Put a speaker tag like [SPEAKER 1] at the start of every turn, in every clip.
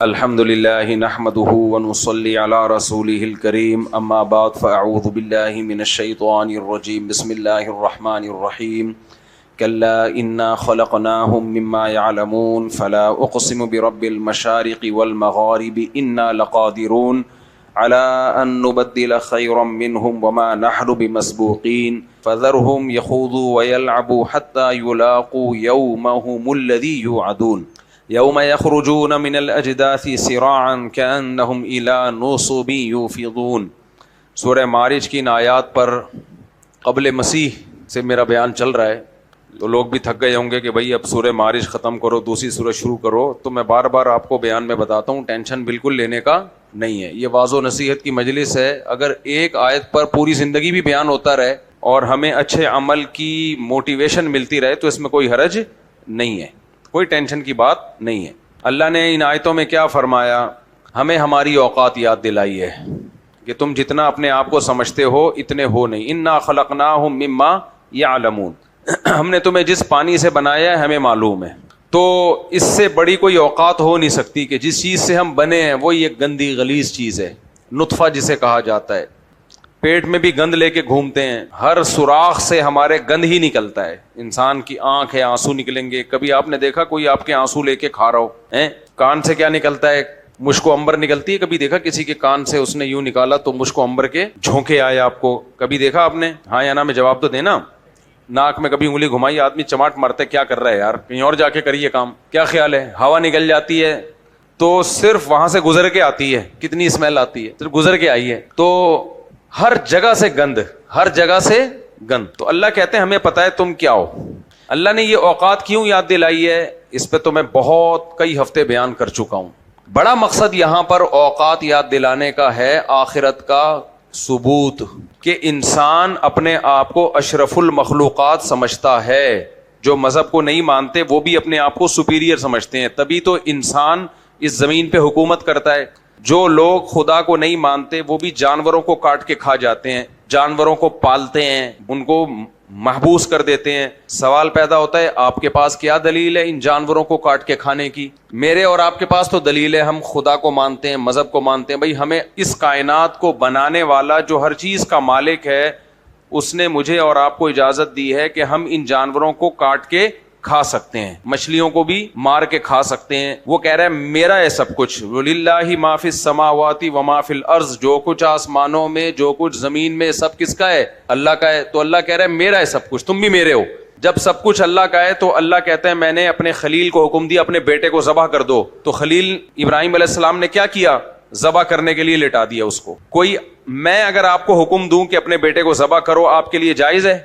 [SPEAKER 1] الحمد لله نحمده ونصلي على رسوله الكريم اما بعد فاعوذ بالله من الشيطان الرجيم بسم الله الرحمن الرحيم كلا انا خلقناهم مما يعلمون فلا اقسم برب المشارق والمغارب انا لقادرون على ان نبدل خيرا منهم وما نحن بمسبوقين فذرهم يخوضوا ويلعبوا حتى يلاقوا يومهم الذي يوعدون یوم یخرجون من الاجداث سراعا کأنہم الی نصب یوفضون۔ سورہ معارج کی ان آیات پر قبل مسیح سے میرا بیان چل رہا ہے، تو لوگ بھی تھک گئے ہوں گے کہ بھائی اب سورہ معارج ختم کرو، دوسری سورہ شروع کرو، تو میں بار بار آپ کو بیان میں بتاتا ہوں، ٹینشن بالکل لینے کا نہیں ہے۔ یہ واعظ و نصیحت کی مجلس ہے، اگر ایک آیت پر پوری زندگی بھی بیان ہوتا رہے اور ہمیں اچھے عمل کی موٹیویشن ملتی رہے تو اس میں کوئی حرج نہیں ہے، کوئی ٹینشن کی بات نہیں ہے۔ اللہ نے ان آیتوں میں کیا فرمایا؟ ہمیں ہماری اوقات یاد دلائی ہے کہ تم جتنا اپنے آپ کو سمجھتے ہو اتنے ہو نہیں۔ انا خلقناہم مما یعلمون، ہم نے تمہیں جس پانی سے بنایا ہے ہمیں معلوم ہے، تو اس سے بڑی کوئی اوقات ہو نہیں سکتی کہ جس چیز سے ہم بنے ہیں وہ یہ گندی غلیظ چیز ہے، نطفہ جسے کہا جاتا ہے۔ پیٹ میں بھی گند لے کے گھومتے ہیں، ہر سوراخ سے ہمارے گند ہی نکلتا ہے۔ انسان کی آنکھ ہے، آنسو نکلیں گے۔ کبھی آپ نے دیکھا کوئی آپ کے آنسو لے کے کھا رہا ہو؟ کان سے کیا نکلتا ہے؟ مشک و عنبر نکلتی ہے۔ کبھی دیکھا کسی کے کان سے اس نے یوں نکالا تو مشک و عنبر کے جھونکے آئے آپ کو؟ کبھی دیکھا آپ نے؟ ہاں یا نا میں جواب تو دینا۔ ناک میں کبھی انگلی گھمائی، آدمی چماٹ مارتا ہے، کیا کر رہا ہے یار، کہیں اور جا کے کریے کام، کیا خیال ہے؟ ہوا نکل جاتی ہے تو صرف وہاں سے گزر کے آتی ہے، کتنی اسمیل آتی ہے، صرف گزر کے آئی ہے، تو ہر جگہ سے گند، ہر جگہ سے گند۔ تو اللہ کہتے ہیں ہمیں پتہ ہے تم کیا ہو۔ اللہ نے یہ اوقات کیوں یاد دلائی ہے، اس پہ تو میں بہت کئی ہفتے بیان کر چکا ہوں۔ بڑا مقصد یہاں پر اوقات یاد دلانے کا ہے آخرت کا ثبوت، کہ انسان اپنے آپ کو اشرف المخلوقات سمجھتا ہے۔ جو مذہب کو نہیں مانتے وہ بھی اپنے آپ کو سپیریئر سمجھتے ہیں، تبھی تو انسان اس زمین پہ حکومت کرتا ہے۔ جو لوگ خدا کو نہیں مانتے وہ بھی جانوروں کو کاٹ کے کھا جاتے ہیں، جانوروں کو پالتے ہیں، ان کو محبوس کر دیتے ہیں۔ سوال پیدا ہوتا ہے آپ کے پاس کیا دلیل ہے ان جانوروں کو کاٹ کے کھانے کی؟ میرے اور آپ کے پاس تو دلیل ہے، ہم خدا کو مانتے ہیں، مذہب کو مانتے ہیں۔ بھائی ہمیں اس کائنات کو بنانے والا جو ہر چیز کا مالک ہے اس نے مجھے اور آپ کو اجازت دی ہے کہ ہم ان جانوروں کو کاٹ کے کھا سکتے ہیں، مچھلیوں کو بھی مار کے کھا سکتے ہیں۔ وہ کہہ رہا ہے میرا ہے سب کچھ، وَلِلَّهِ مَا فِي السَّمَاوَاتِ وَمَا فِي الْأَرْضِ، جو کچھ آسمانوں میں جو کچھ زمین میں سب کس کا ہے؟ اللہ کا ہے۔ تو اللہ کہہ رہا ہے میرا ہے سب کچھ، تم بھی میرے ہو۔ جب سب کچھ اللہ کا ہے تو اللہ کہتا ہے میں نے اپنے خلیل کو حکم دیا اپنے بیٹے کو ذبح کر دو، تو خلیل ابراہیم علیہ السلام نے کیا کیا؟ ذبح کرنے کے لیے لٹا دیا اس کو۔ کوئی میں اگر آپ کو حکم دوں کہ اپنے بیٹے کو ذبح کرو، آپ کے لیے جائز ہے؟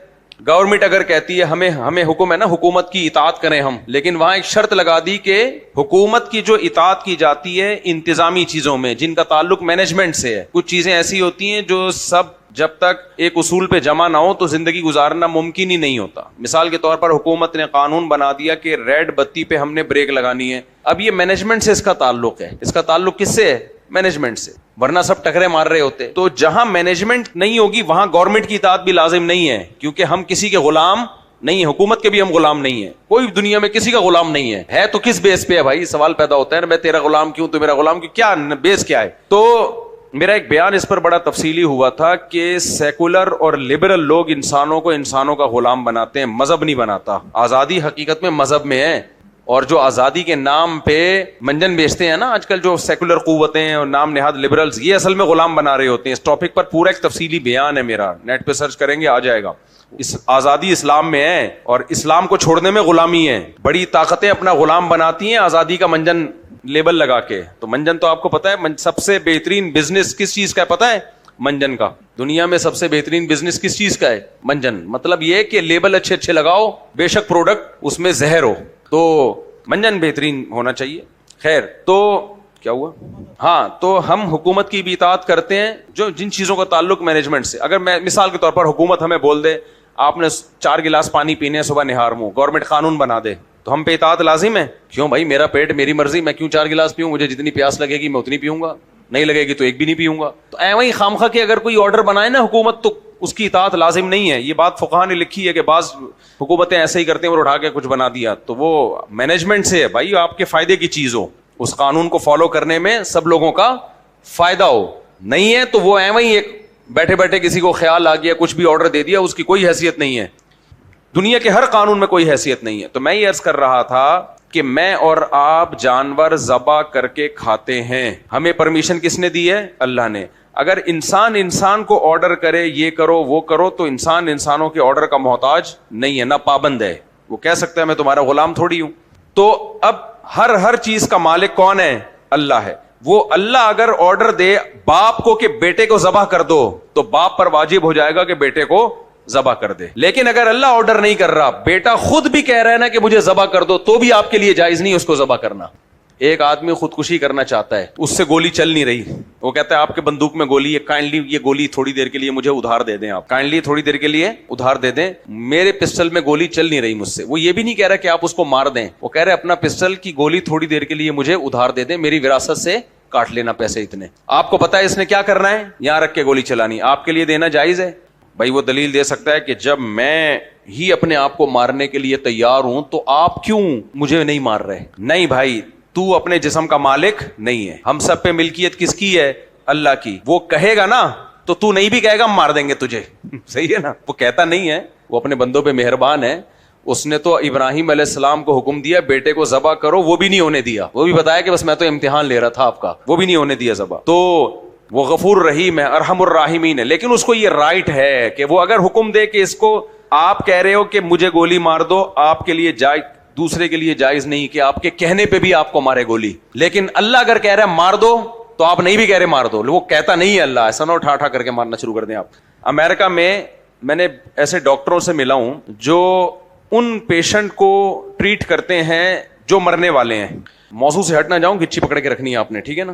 [SPEAKER 1] گورنمنٹ اگر کہتی ہے ہمیں حکم ہے نا حکومت کی اطاعت کریں ہم، لیکن وہاں ایک شرط لگا دی کہ حکومت کی جو اطاعت کی جاتی ہے انتظامی چیزوں میں جن کا تعلق مینجمنٹ سے ہے، کچھ چیزیں ایسی ہوتی ہیں جو سب جب تک ایک اصول پہ جمع نہ ہو تو زندگی گزارنا ممکن ہی نہیں ہوتا۔ مثال کے طور پر حکومت نے قانون بنا دیا کہ ریڈ بتی پہ ہم نے بریک لگانی ہے، اب یہ مینجمنٹ سے اس کا تعلق ہے، اس کا تعلق کس سے ہے؟ مینجمنٹ سے، ورنہ سب ٹکرے مار رہے ہوتے۔ تو جہاں مینجمنٹ نہیں ہوگی وہاں گورنمنٹ کی اطاعت بھی لازم نہیں ہے، کیونکہ ہم کسی کے غلام نہیں ہیں، حکومت کے بھی ہم غلام نہیں ہیں، کوئی دنیا میں کسی کا غلام نہیں ہے تو کس بیس پہ ہے بھائی؟ سوال پیدا ہوتا ہے میں تیرا غلام کیوں، تو میرا غلام کیوں، کیا بیس کیا ہے؟ تو میرا ایک بیان اس پر بڑا تفصیلی ہوا تھا کہ سیکولر اور لبرل لوگ انسانوں کو انسانوں کا غلام بناتے ہیں، مذہب نہیں بناتا۔ آزادی حقیقت میں مذہب میں ہے، اور جو آزادی کے نام پہ منجن بیچتے ہیں نا آج کل جو سیکولر قوتیں اور نام نہاد لبرلز، یہ اصل میں غلام بنا رہے ہوتے ہیں۔ اس ٹاپک پر پورا ایک تفصیلی بیان ہے میرا، نیٹ پہ سرچ کریں گے آ جائے گا۔ آزادی اسلام میں ہے اور اسلام کو چھوڑنے میں غلامی ہے۔ بڑی طاقتیں اپنا غلام بناتی ہیں آزادی کا منجن لیبل لگا کے۔ تو منجن تو آپ کو پتا ہے سب سے بہترین بزنس کس چیز کا ہے پتا ہے؟ منجن کا۔ دنیا میں سب سے بہترین بزنس کس چیز کا ہے؟ منجن۔ مطلب یہ کہ لیبل اچھے اچھے لگاؤ، بے شک پروڈکٹ اس میں زہر ہو، تو منجن بہترین ہونا چاہیے۔ خیر، تو کیا ہوا؟ ہاں، تو ہم حکومت کی بھی اطاعت کرتے ہیں جو جن چیزوں کا تعلق مینجمنٹ سے۔ اگر میں مثال کے طور پر حکومت ہمیں بول دے آپ نے 4 گلاس پانی پینے صبح نہار منہ، گورنمنٹ قانون بنا دے تو ہم پہ اطاعت لازم ہے؟ کیوں بھائی، میرا پیٹ میری مرضی، میں کیوں 4 گلاس پیوں؟ مجھے جتنی پیاس لگے گی میں اتنی پیوں گا، نہیں لگے گی تو ایک بھی نہیں پیوں گا۔ تو ایویں خامخواہ کہ اگر کوئی آرڈر بنائے نا حکومت تو اس کی اطاعت لازم نہیں ہے۔ یہ بات فقہا نے لکھی ہے کہ بعض حکومتیں ایسے ہی کرتے ہیں اور اٹھا کے کچھ بنا دیا، تو وہ مینجمنٹ سے ہے بھائی، آپ کے فائدے کی چیز ہو۔ اس قانون کو فالو کرنے میں سب لوگوں کا فائدہ ہو. نہیں ہے تو وہ ایویں ہی ایک بیٹھے بیٹھے کسی کو خیال آ گیا کچھ بھی آرڈر دے دیا, اس کی کوئی حیثیت نہیں ہے, دنیا کے ہر قانون میں کوئی حیثیت نہیں ہے. تو میں یہ عرض کر رہا تھا کہ میں اور آپ جانور ذبح کر کے کھاتے ہیں, ہمیں پرمیشن کس نے دی ہے؟ اللہ نے. اگر انسان کو آرڈر کرے یہ کرو وہ کرو تو انسان انسانوں کے آرڈر کا محتاج نہیں ہے, نہ پابند ہے. وہ کہہ سکتا ہے میں تمہارا غلام تھوڑی ہوں. تو اب ہر چیز کا مالک کون ہے؟ اللہ ہے. وہ اللہ اگر آرڈر دے باپ کو کہ بیٹے کو ذبح کر دو تو باپ پر واجب ہو جائے گا کہ بیٹے کو ذبح کر دے. لیکن اگر اللہ آرڈر نہیں کر رہا, بیٹا خود بھی کہہ رہا ہے نا کہ مجھے ذبح کر دو, تو بھی آپ کے لیے جائز نہیں اس کو ذبح کرنا. ایک آدمی خودکشی کرنا چاہتا ہے, اس سے گولی چل نہیں رہی, وہ کہتا ہے آپ کے بندوق میں گولی ہے, کائنڈلی یہ گولی تھوڑی دیر کے لیے مجھے ادھار دے دیں, آپ کائنڈلی تھوڑی دیر کے لیے ادھار دے دیں, میرے پسٹل میں گولی چل نہیں رہی مجھ سے. وہ یہ بھی نہیں کہہ رہا کہ آپ اس کو مار دیں, وہ کہہ رہے اپنا پسٹل کی گولی تھوڑی دیر کے لیے مجھے ادھار دے دیں, میری وراثت سے کاٹ لینا پیسے اتنے. آپ کو پتا ہے اس نے کیا کرنا ہے؟ یہاں رکھ کے گولی چلانی. آپ کے لیے دینا جائز ہے؟ بھائی وہ دلیل دے سکتا ہے کہ جب میں ہی اپنے آپ کو مارنے کے لیے تیار ہوں تو آپ کیوں مجھے نہیں مار رہے؟ نہیں بھائی, تو اپنے جسم کا مالک نہیں ہے, ہم سب پہ ملکیت کس کی ہے؟ اللہ کی. وہ کہے گا نا تو نہیں بھی کہے گا ہم مار دیں گے تجھے, صحیح ہے نا. وہ کہتا نہیں ہے, وہ اپنے بندوں پہ مہربان ہے. اس نے تو ابراہیم علیہ السلام کو حکم دیا بیٹے کو ذبح کرو, وہ بھی نہیں ہونے دیا. وہ بھی بتایا کہ بس میں تو امتحان لے رہا تھا آپ کا, وہ بھی نہیں ہونے دیا ذبح. تو وہ غفور رحیم ہے, ارحم الراحمین ہے. لیکن اس کو یہ رائٹ ہے کہ وہ اگر حکم دے کہ اس کو, آپ کہہ رہے ہو کہ مجھے گولی مار دو, آپ کے لیے جائز, دوسرے کے لیے جائز نہیں کہ آپ کے کہنے پہ بھی آپ کو مارے گولی. لیکن اللہ اگر کہہ رہا ہے مار دو تو آپ نہیں بھی کہہ رہے مار دو. وہ کہتا نہیں ہے اللہ, ایسا نہ اٹھا کر کے مارنا شروع کر دیں آپ. امریکہ میں نے ایسے ڈاکٹروں سے ملا ہوں جو ان پیشنٹ کو ٹریٹ کرتے ہیں جو مرنے والے ہیں. موضوع سے ہٹ نہ جاؤں, گچھی پکڑ کے رکھنی ہے آپ نے, ٹھیک ہے نا.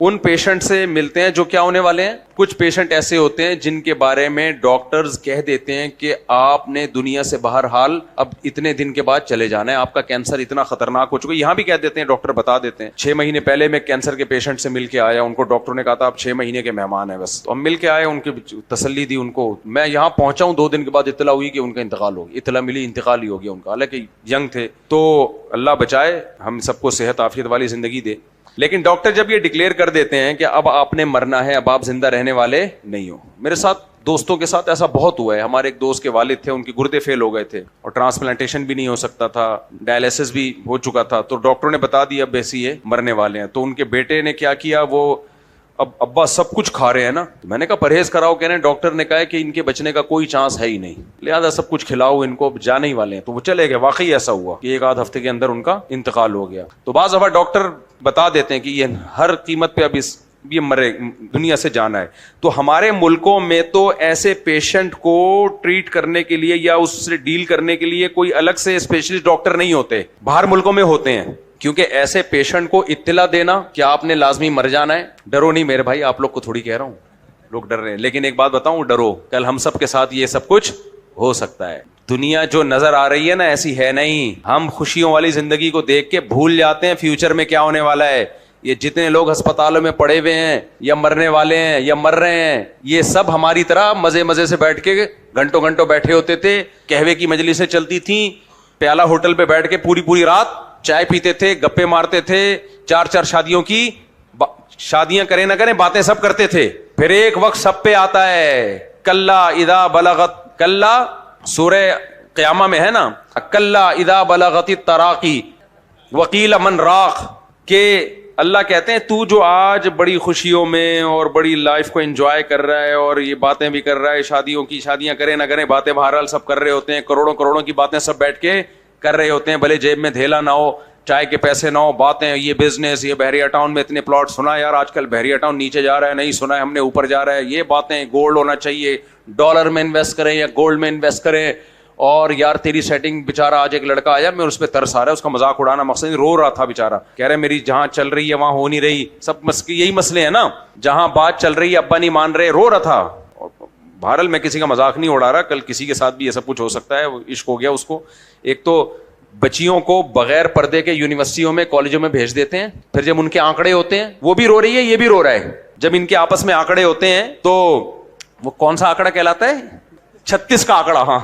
[SPEAKER 1] ان پیشنٹ سے ملتے ہیں جو کیا ہونے والے ہیں. کچھ پیشنٹ ایسے ہوتے ہیں جن کے بارے میں ڈاکٹرز کہہ دیتے ہیں کہ آپ نے دنیا سے بہرحال اب اتنے دن کے بعد چلے جانا ہے, آپ کا کینسر اتنا خطرناک ہو چکا ہے. یہاں بھی کہہ دیتے ہیں, ڈاکٹر بتا دیتے ہیں. 6 مہینے پہلے میں کینسر کے پیشنٹ سے مل کے آیا, ان کو ڈاکٹر نے کہا تھا آپ 6 مہینے کے مہمان ہیں بس. تو ہم مل کے آئے, ان کی تسلی دی ان کو. میں یہاں پہنچا ہوں 2 دن کے بعد اطلاع ہوئی کہ ان کا انتقال ہو گیا. اطلاع ملی انتقال ہی ہو گیا ان کا, حالانکہ ینگ تھے. تو اللہ بچائے, ہم سب کو صحت عافیت والی زندگی دے. لیکن ڈاکٹر جب یہ ڈکلیئر کر دیتے ہیں کہ اب آپ نے مرنا ہے, اب آپ زندہ رہنے والے نہیں ہو. میرے ساتھ دوستوں کے ساتھ ایسا بہت ہوا ہے. ہمارے ایک دوست کے والد تھے, ان کے گردے فیل ہو گئے تھے اور ٹرانسپلانٹیشن بھی نہیں ہو سکتا تھا, ڈائلسس بھی ہو چکا تھا. تو ڈاکٹروں نے بتا دیا اب ایسے یہ مرنے والے ہیں. تو ان کے بیٹے نے کیا کیا, وہ اب ابا سب کچھ کھا رہے ہیں نا. تو میں نے کہا پرہیز کراؤ. کہہ رہے ہیں ڈاکٹر نے کہا ہے کہ ان کے بچنے کا کوئی چانس ہے ہی نہیں, لہٰذا سب کچھ کھلاؤ ان کو, اب جانے ہی والے ہیں. تو وہ چلے گئے. واقعی ایسا ہوا کہ 1 ہفتے کے اندر ان کا انتقال ہو گیا. تو بعض دفعہ ڈاکٹر بتا دیتے ہیں کہ یہ ہر قیمت پہ اب یہ مرے, دنیا سے جانا ہے. تو ہمارے ملکوں میں تو ایسے پیشنٹ کو ٹریٹ کرنے کے لیے یا اس سے ڈیل کرنے کے لیے کوئی الگ سے اسپیشلسٹ ڈاکٹر نہیں ہوتے. باہر ملکوں میں ہوتے ہیں, کیونکہ ایسے پیشنٹ کو اطلاع دینا کہ آپ نے لازمی مر جانا ہے. ڈرو نہیں میرے بھائی, آپ لوگ کو تھوڑی کہہ رہا ہوں, لوگ ڈر رہے ہیں. لیکن ایک بات بتاؤں, ڈرو, کل ہم سب کے ساتھ یہ سب کچھ ہو سکتا ہے. دنیا جو نظر آ رہی ہے نا ایسی ہے نہیں. ہم خوشیوں والی زندگی کو دیکھ کے بھول جاتے ہیں فیوچر میں کیا ہونے والا ہے. یہ جتنے لوگ ہسپتالوں میں پڑے ہوئے ہیں یا مرنے والے ہیں یا مر رہے ہیں, یہ سب ہماری طرح مزے سے بیٹھ کے گھنٹوں بیٹھے ہوتے تھے. قہوے کی مجلسیں چلتی تھیں, پیالہ ہوٹل پہ بیٹھ کے پوری رات چائے پیتے تھے, گپے مارتے تھے, 4 شادیوں کی شادیاں کریں نہ کریں باتیں سب کرتے تھے. پھر ایک وقت سب پہ آتا ہے کلا اذا بلغت, کلا سورہ قیامہ میں ہے نا, کلا اذا بلغت التراقی وقیل من راق, کہ اللہ کہتے ہیں تو جو آج بڑی خوشیوں میں اور بڑی لائف کو انجوائے کر رہا ہے اور یہ باتیں بھی کر رہا ہے, شادیاں کریں نہ کریں باتیں بہرحال سب کر رہے ہوتے ہیں, کروڑوں کی باتیں سب بیٹھ کے کر رہے ہوتے ہیں, بھلے جیب میں دھیلا نہ ہو, چائے کے پیسے نہ ہو, باتیں یہ بزنس, یہ بحریہ ٹاؤن میں اتنے پلاٹ, سنا یار آج کل بحریہ ٹاؤن نیچے جا رہا ہے, نہیں سنا ہے ہم نے اوپر جا رہا ہے, یہ باتیں, گولڈ ہونا چاہیے, ڈالر میں انویسٹ کریں یا گولڈ میں انویسٹ کریں, اور یار تیری سیٹنگ, بےچارہ آج ایک لڑکا آیا, میں اس پہ ترس آ رہا ہے, اس کا مذاق اڑانا مقصد, رو رہا تھا بےچارہ, کہہ رہے میری جہاں چل رہی ہے وہاں ہو نہیں رہی, سب یہی مسئلے ہیں نا, جہاں بات چل رہی ہے ابا نہیں مان رہے, رو رہا تھا. بہرحال میں کسی کا مذاق نہیں اڑا رہا, کل کسی کے ساتھ بھی یہ سب کچھ ہو سکتا ہے, عشق ہو گیا اس کو. ایک تو بچیوں کو بغیر پردے کے یونیورسٹیوں میں کالجوں میں بھیج دیتے ہیں, پھر جب ان کے آنکڑے ہوتے ہیں, وہ بھی رو رہی ہے یہ بھی رو رہا ہے, جب ان کے آپس میں آنکڑے ہوتے ہیں تو وہ کون سا آنکڑا کہلاتا ہے, 36 کا آنکڑا, ہاں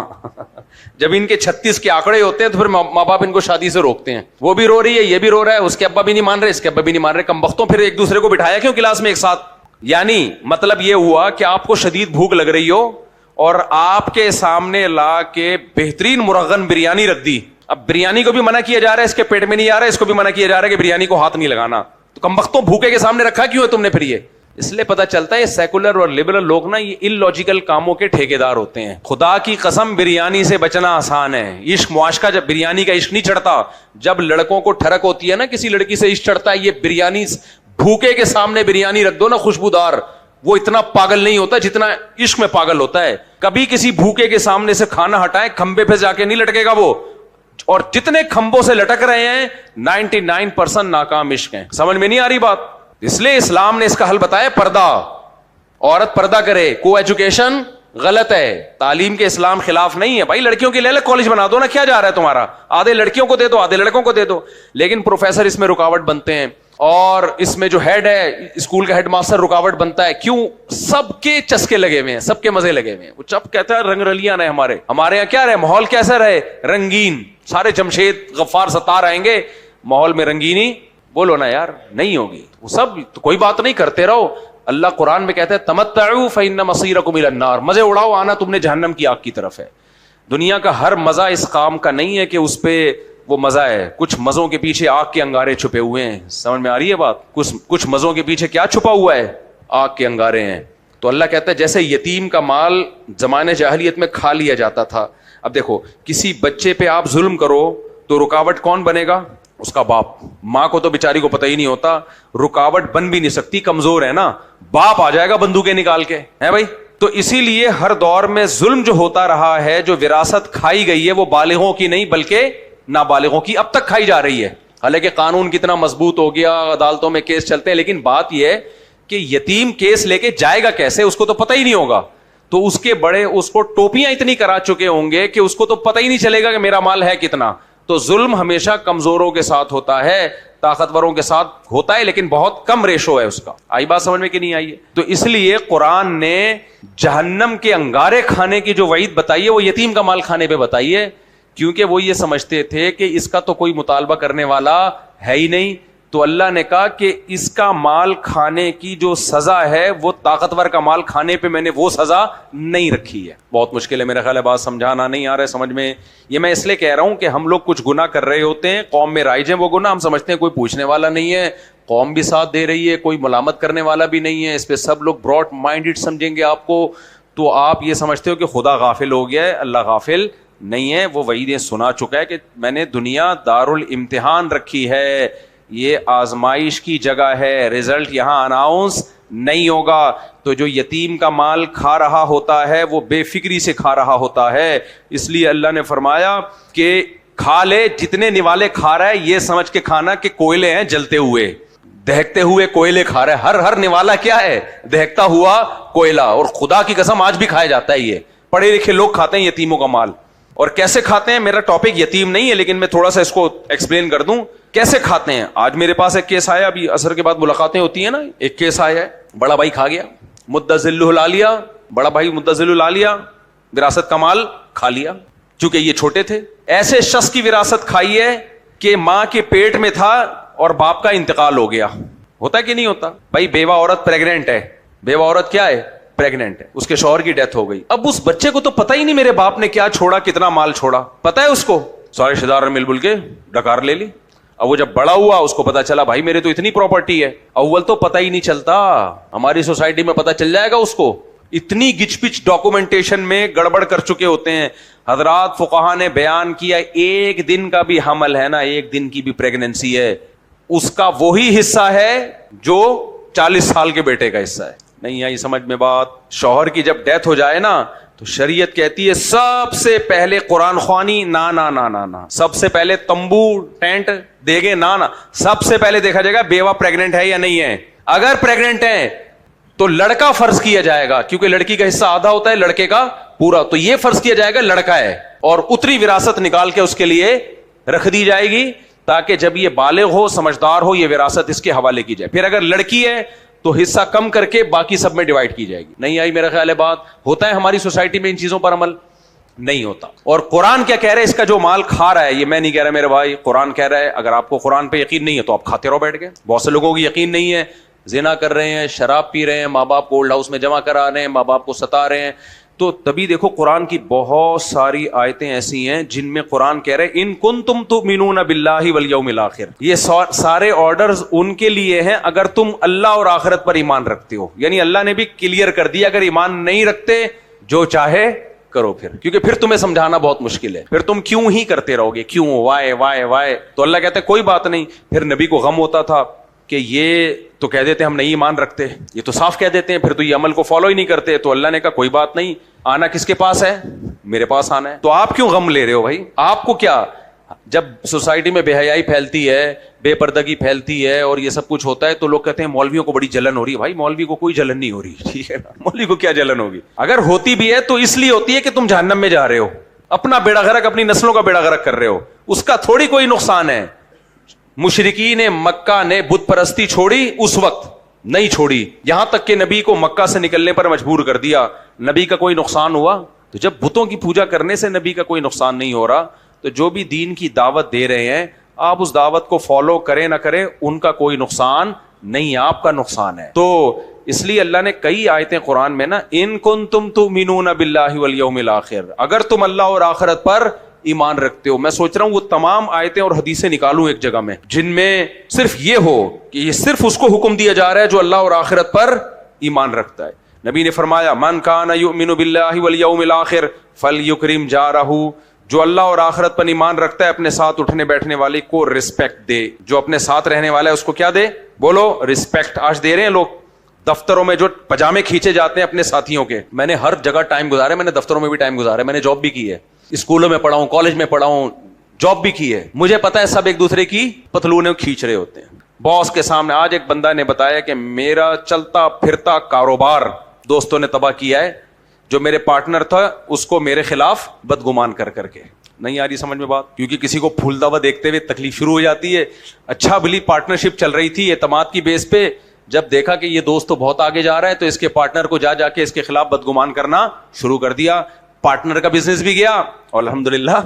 [SPEAKER 1] جب ان کے 36 کے آنکڑے ہوتے ہیں تو پھر ماں باپ ان کو شادی سے روکتے ہیں. وہ بھی رو رہی ہے, یہ بھی رو رہا ہے, اس کے ابا بھی نہیں مان رہے, اس کے ابا بھی نہیں مان رہے, کمبختوں پھر ایک دوسرے کو بٹھایا کیوں کلاس میں ایک ساتھ؟ یعنی مطلب یہ ہوا کہ آپ کو شدید بھوک لگ رہی ہو اور آپ کے سامنے لا کے بہترین مرغن بریانی رکھ دی. اب بریانی کو بھی منع کیا جا رہا ہے, اس کے پیٹ میں نہیں آ رہا ہے, اس کو بھی منع کیا جا رہا ہے کہ بریانی کو ہاتھ نہیں لگانا. تو کمبختوں بھوکے کے سامنے رکھا کیوں ہے تم نے پھر یہ؟ اس لیے پتہ چلتا ہے یہ سیکولر اور لبرل لوگ نا یہ ان لاجیکل کاموں کے ٹھیکیدار ہوتے ہیں. خدا کی قسم بریانی سے بچنا آسان ہے. عشق معاشقہ جب بریانی کا عشق نہیں چڑھتا, جب لڑکوں کو ٹھڑک ہوتی ہے نا کسی لڑکی سے عشق چڑھتا ہے, یہ بریانی بھوکے کے سامنے بریانی رکھ دو نا خوشبودار, وہ اتنا پاگل نہیں ہوتا جتنا عشق میں پاگل ہوتا ہے. کبھی کسی بھوکے کے سامنے سے کھانا ہٹائے, کھمبے پہ جا کے نہیں لٹکے گا وہ, اور جتنے کھمبوں سے لٹک رہے ہیں 99% ناکام عشق ہیں. سمجھ میں نہیں آ رہی بات؟ اس لیے اسلام نے اس کا حل بتایا, پردہ. عورت پردہ کرے. کو ایجوکیشن غلط ہے, تعلیم کے اسلام خلاف نہیں ہے. بھائی لڑکیوں کے لیے الگ کالج بنا دو نا, کیا جا رہا ہے تمہارا؟ آدھے لڑکیوں کو دے دو, آدھے لڑکوں کو دے دو. لیکن پروفیسر اس میں رکاوٹ بنتے ہیں, اور اس میں جو ہیڈ ہے اسکول کا ہیڈ ماسٹر رکاوٹ بنتا ہے. کیوں؟ سب کے چسکے لگے ہوئے ہیں, سب کے مزے لگے ہوئے ہیں. وہ چپ کہتا ہے رنگ رلیاں رہے ہمارے یہاں کیا رہے, ماحول کیسا رہے؟ رنگین. سارے جمشید غفار ستار آئیں گے, ماحول میں رنگینی بولو نا یار نہیں ہوگی. وہ سب تو کوئی بات نہیں, کرتے رہو. اللہ قرآن میں کہتا ہے تمتعوا فإن مصيركم إلى النار, مزے اڑاؤ, آنا تم نے جہنم کی آگ کی طرف ہے. دنیا کا ہر مزہ اس کام کا نہیں ہے کہ اس پہ وہ مزہ ہے. کچھ مزوں کے پیچھے آگ کے انگارے چھپے ہوئے ہیں. سمجھ میں آ رہی ہے بات؟ کچھ مزوں کے پیچھے کیا چھپا ہوا ہے؟ آگ کے انگارے ہیں. تو اللہ کہتا ہے جیسے یتیم کا مال زمانے جاہلیت میں کھا لیا جاتا تھا. اب دیکھو کسی بچے پہ آپ ظلم کرو تو رکاوٹ کون بنے گا؟ اس کا باپ. ماں کو تو بیچاری کو پتہ ہی نہیں ہوتا, رکاوٹ بن بھی نہیں سکتی, کمزور ہے نا. باپ آ جائے گا بندوقیں نکال کے, ہے بھائی. تو اسی لیے ہر دور میں ظلم جو ہوتا رہا ہے, جو وراثت کھائی گئی ہے وہ بالغوں کی نہیں بلکہ نابالغوں کی اب تک کھائی جا رہی ہے. حالانکہ قانون کتنا مضبوط ہو گیا, عدالتوں میں کیس چلتے ہیں, لیکن بات یہ ہے کہ یتیم کیس لے کے جائے گا کیسے, اس کو تو پتہ ہی نہیں ہوگا. تو اس کے بڑے اس کو ٹوپیاں اتنی کرا چکے ہوں گے کہ اس کو تو پتہ ہی نہیں چلے گا کہ میرا مال ہے کتنا. تو ظلم ہمیشہ کمزوروں کے ساتھ ہوتا ہے, طاقتوروں کے ساتھ ہوتا ہے, لیکن بہت کم ریشو ہے اس کا. آئی بات سمجھ میں کہ نہیں آئی ہے؟ تو اس لیے قرآن نے جہنم کے انگارے کھانے کی جو وعید بتائی ہے وہ یتیم کا مال کھانے پہ بتائی ہے, کیونکہ وہ یہ سمجھتے تھے کہ اس کا تو کوئی مطالبہ کرنے والا ہے ہی نہیں. تو اللہ نے کہا کہ اس کا مال کھانے کی جو سزا ہے وہ طاقتور کا مال کھانے پہ میں نے وہ سزا نہیں رکھی ہے. بہت مشکل ہے میرا خیال ہے, بات سمجھانا نہیں آ رہا ہے سمجھ میں. یہ میں اس لیے کہہ رہا ہوں کہ ہم لوگ کچھ گناہ کر رہے ہوتے ہیں, قوم میں رائج ہیں وہ گناہ, ہم سمجھتے ہیں کوئی پوچھنے والا نہیں ہے, قوم بھی ساتھ دے رہی ہے, کوئی ملامت کرنے والا بھی نہیں ہے, اس پہ سب لوگ براڈ مائنڈڈ سمجھیں گے آپ کو. تو آپ یہ سمجھتے ہو کہ خدا غافل ہو گیا ہے. اللہ غافل نہیں ہے, وہ وعیدیں سنا چکا ہے کہ میں نے دنیا دارالامتحان رکھی ہے, یہ آزمائش کی جگہ ہے, رزلٹ یہاں اناؤنس نہیں ہوگا. تو جو یتیم کا مال کھا رہا ہوتا ہے وہ بے فکری سے کھا رہا ہوتا ہے. اس لیے اللہ نے فرمایا کہ کھا لے, جتنے نوالے کھا رہا ہے یہ سمجھ کے کھانا کہ کوئلے ہیں جلتے ہوئے, دہکتے ہوئے کوئلے کھا رہا ہے. ہر نوالا کیا ہے؟ دہکتا ہوا کوئلہ. اور خدا کی قسم آج بھی کھایا جاتا ہے. یہ پڑھے لکھے لوگ کھاتے ہیں یتیموں کا مال. اور کیسے کھاتے ہیں؟ میرا ٹاپک یتیم نہیں ہے, لیکن میں تھوڑا سا اس کو ایکسپلین کر دوں کیسے کھاتے ہیں. آج میرے پاس ایک کیس آیا, ابھی عصر کے بعد ملاقاتیں ہوتی ہیں نا, ایک کیس آیا ہے, بڑا بھائی کھا گیا, مدذلہ العالیہ, بڑا بھائی مدذلہ العالیہ, وراثت کا مال کھا لیا. چونکہ یہ چھوٹے تھے, ایسے شخص کی وراثت کھائی ہے کہ ماں کے پیٹ میں تھا اور باپ کا انتقال ہو گیا. ہوتا ہے کہ نہیں ہوتا بھائی؟ بیوہ عورت پریگننٹ ہے, بیوہ عورت کیا ہے؟ پریگننٹ ہے, اس کے شوہر کی ڈیتھ ہو گئی. اب اس بچے کو تو پتہ ہی نہیں میرے باپ نے کیا چھوڑا, کتنا مال چھوڑا, پتہ ہے اس کو؟ سارے رشتہ دار مل بل کے ڈکار لے لی. اب وہ جب بڑا ہوا اس کو پتا چلا بھائی میرے تو اتنی پراپرٹی ہے. اول تو پتہ ہی نہیں چلتا, ہماری سوسائٹی میں پتہ چل جائے گا اس کو. اتنی گچ پچ ڈاکومنٹیشن میں گڑبڑ کر چکے ہوتے ہیں. حضرات فقہا نے بیان کیا, ایک دن کا بھی حمل ہے نا, ایک دن کی بھی پریگننسی ہے, اس کا وہی حصہ ہے جو 40 سال کے بیٹے کا حصہ ہے. نہیں آئی سمجھ میں بات؟ شوہر کی جب ڈیتھ ہو جائے نا تو شریعت کہتی ہے سب سے پہلے قرآن خوانی, نا, سب سے پہلے تمبو ٹینٹ دے گے, نا, سب سے پہلے دیکھا جائے گا بیوہ پریگننٹ ہے یا نہیں ہے. اگر پریگننٹ ہے تو لڑکا فرض کیا جائے گا, کیونکہ لڑکی کا حصہ آدھا ہوتا ہے, لڑکے کا پورا. تو یہ فرض کیا جائے گا لڑکا ہے, اور اتری وراثت نکال کے اس کے لیے رکھ دی جائے گی تاکہ جب یہ بالغ ہو, سمجھدار ہو, یہ وراثت اس کے حوالے کی جائے. پھر اگر لڑکی ہے تو حصہ کم کر کے باقی سب میں ڈیوائڈ کی جائے گی. نہیں آئی میرا خیال ہے بات؟ ہوتا ہے ہماری سوسائٹی میں ان چیزوں پر عمل. نہیں ہوتا. اور قرآن کیا کہہ رہا ہے؟ اس کا جو مال کھا رہا ہے، یہ میں نہیں کہہ رہا میرے بھائی، قرآن کہہ رہا ہے. اگر آپ کو قرآن پہ یقین نہیں ہے تو آپ کھاتے رہو بیٹھ کے. بہت سے لوگوں کو یقین نہیں ہے، زنا کر رہے ہیں، شراب پی رہے ہیں، ماں باپ کو اولڈ ہاؤس میں جمع کرا رہے ہیں، ماں باپ کو ستا رہے ہیں. تو تبھی دیکھو قرآن کی بہت ساری آیتیں ایسی ہیں جن میں قرآن کہہ رہے ان کنتم تؤمنون باللہ والیوم الآخر. یہ سارے آرڈرز ان کے لیے ہیں اگر تم اللہ اور آخرت پر ایمان رکھتے ہو. یعنی اللہ نے بھی کلیئر کر دیا اگر ایمان نہیں رکھتے جو چاہے کرو پھر، کیونکہ پھر تمہیں سمجھانا بہت مشکل ہے. پھر تم کیوں ہی کرتے رہو گے، کیوں، وائے وائے وائے. تو اللہ کہتا ہے کوئی بات نہیں. پھر نبی کو غم ہوتا تھا کہ یہ تو کہہ دیتے ہم نہیں ایمان رکھتے، یہ تو صاف کہہ دیتے ہیں، پھر تو یہ عمل کو فالو ہی نہیں کرتے. تو اللہ نے کہا کوئی بات نہیں، آنا کس کے پاس ہے؟ میرے پاس آنا ہے. تو آپ کیوں غم لے رہے ہو بھائی؟ آپ کو کیا، جب سوسائٹی میں بے حیائی پھیلتی ہے، بے پردگی پھیلتی ہے اور یہ سب کچھ ہوتا ہے تو لوگ کہتے ہیں مولویوں کو بڑی جلن ہو رہی ہے. بھائی مولوی کو کوئی جلن نہیں ہو رہی، ٹھیک ہے نا، مولوی کو کیا جلن ہوگی؟ اگر ہوتی بھی ہے تو اس لیے ہوتی ہے کہ تم جہنم میں جا رہے ہو، اپنا بیڑا غرق، اپنی نسلوں کا بیڑا غرق کر رہے ہو، اس کا تھوڑی کوئی نقصان ہے. مشرکین مکہ نے بت پرستی چھوڑی، اس وقت نہیں چھوڑی، یہاں تک کہ نبی کو مکہ سے نکلنے پر مجبور کر دیا. نبی کا کوئی نقصان ہوا؟ تو جب بتوں کی پوجا کرنے سے نبی کا کوئی نقصان نہیں ہو رہا تو جو بھی دین کی دعوت دے رہے ہیں آپ اس دعوت کو فالو کریں نہ کریں ان کا کوئی نقصان نہیں، آپ کا نقصان ہے. تو اس لیے اللہ نے کئی آیتیں قرآن میں نا ان کنتم تؤمنون باللہ والیوم الآخر، اگر تم اللہ اور آخرت پر ایمان رکھتے ہو. میں سوچ رہا ہوں وہ تمام آیتیں اور حدیثیں نکالوں ایک جگہ میں جن میں صرف یہ ہو کہ یہ صرف اس کو حکم دیا جا رہا ہے جو اللہ اور آخرت پر ایمان رکھتا ہے. نبی نے فرمایا من کان یؤمن باللہ والیوم الآخر فلیکرم جارہ، جو اللہ اور آخرت پر ایمان رکھتا ہے اپنے ساتھ اٹھنے بیٹھنے والے کو رسپیکٹ دے. جو اپنے ساتھ رہنے والا ہے اس کو کیا دے؟ بولو رسپیکٹ. آج دے رہے ہیں لوگ دفتروں میں جو پجامے کھینچے جاتے ہیں اپنے ساتھیوں کے. میں نے ہر جگہ ٹائم گزارا ہے، میں نے دفتروں میں بھی ٹائم گزارا ہے، میں نے جاب بھی کی ہے، اسکولوں میں پڑھا ہوں، کالج میں پڑھا ہوں، جاب بھی کی ہے. مجھے پتا ہے سب ایک دوسرے کی پتلونیں کھینچ رہے ہوتے ہیں باس کے سامنے. آج ایک بندہ نے بتایا کہ میرا چلتا پھرتا کاروبار دوستوں نے تباہ کیا ہے، جو میرے پارٹنر تھا اس کو میرے خلاف بدگمان کر کے. نہیں آ رہی سمجھ میں بات؟ کیونکہ کسی کو پھولتا ہوا دیکھتے ہوئے تکلیف شروع ہو جاتی ہے. اچھا بھلی پارٹنرشپ چل رہی تھی اعتماد کی بیس پہ، جب دیکھا کہ یہ دوست تو بہت آگے جا رہا ہے تو اس کے پارٹنر کو جا کے اس کے خلاف بدگمان کرنا شروع کر دیا. پارٹنر کا بزنس بھی گیا اور الحمدللہ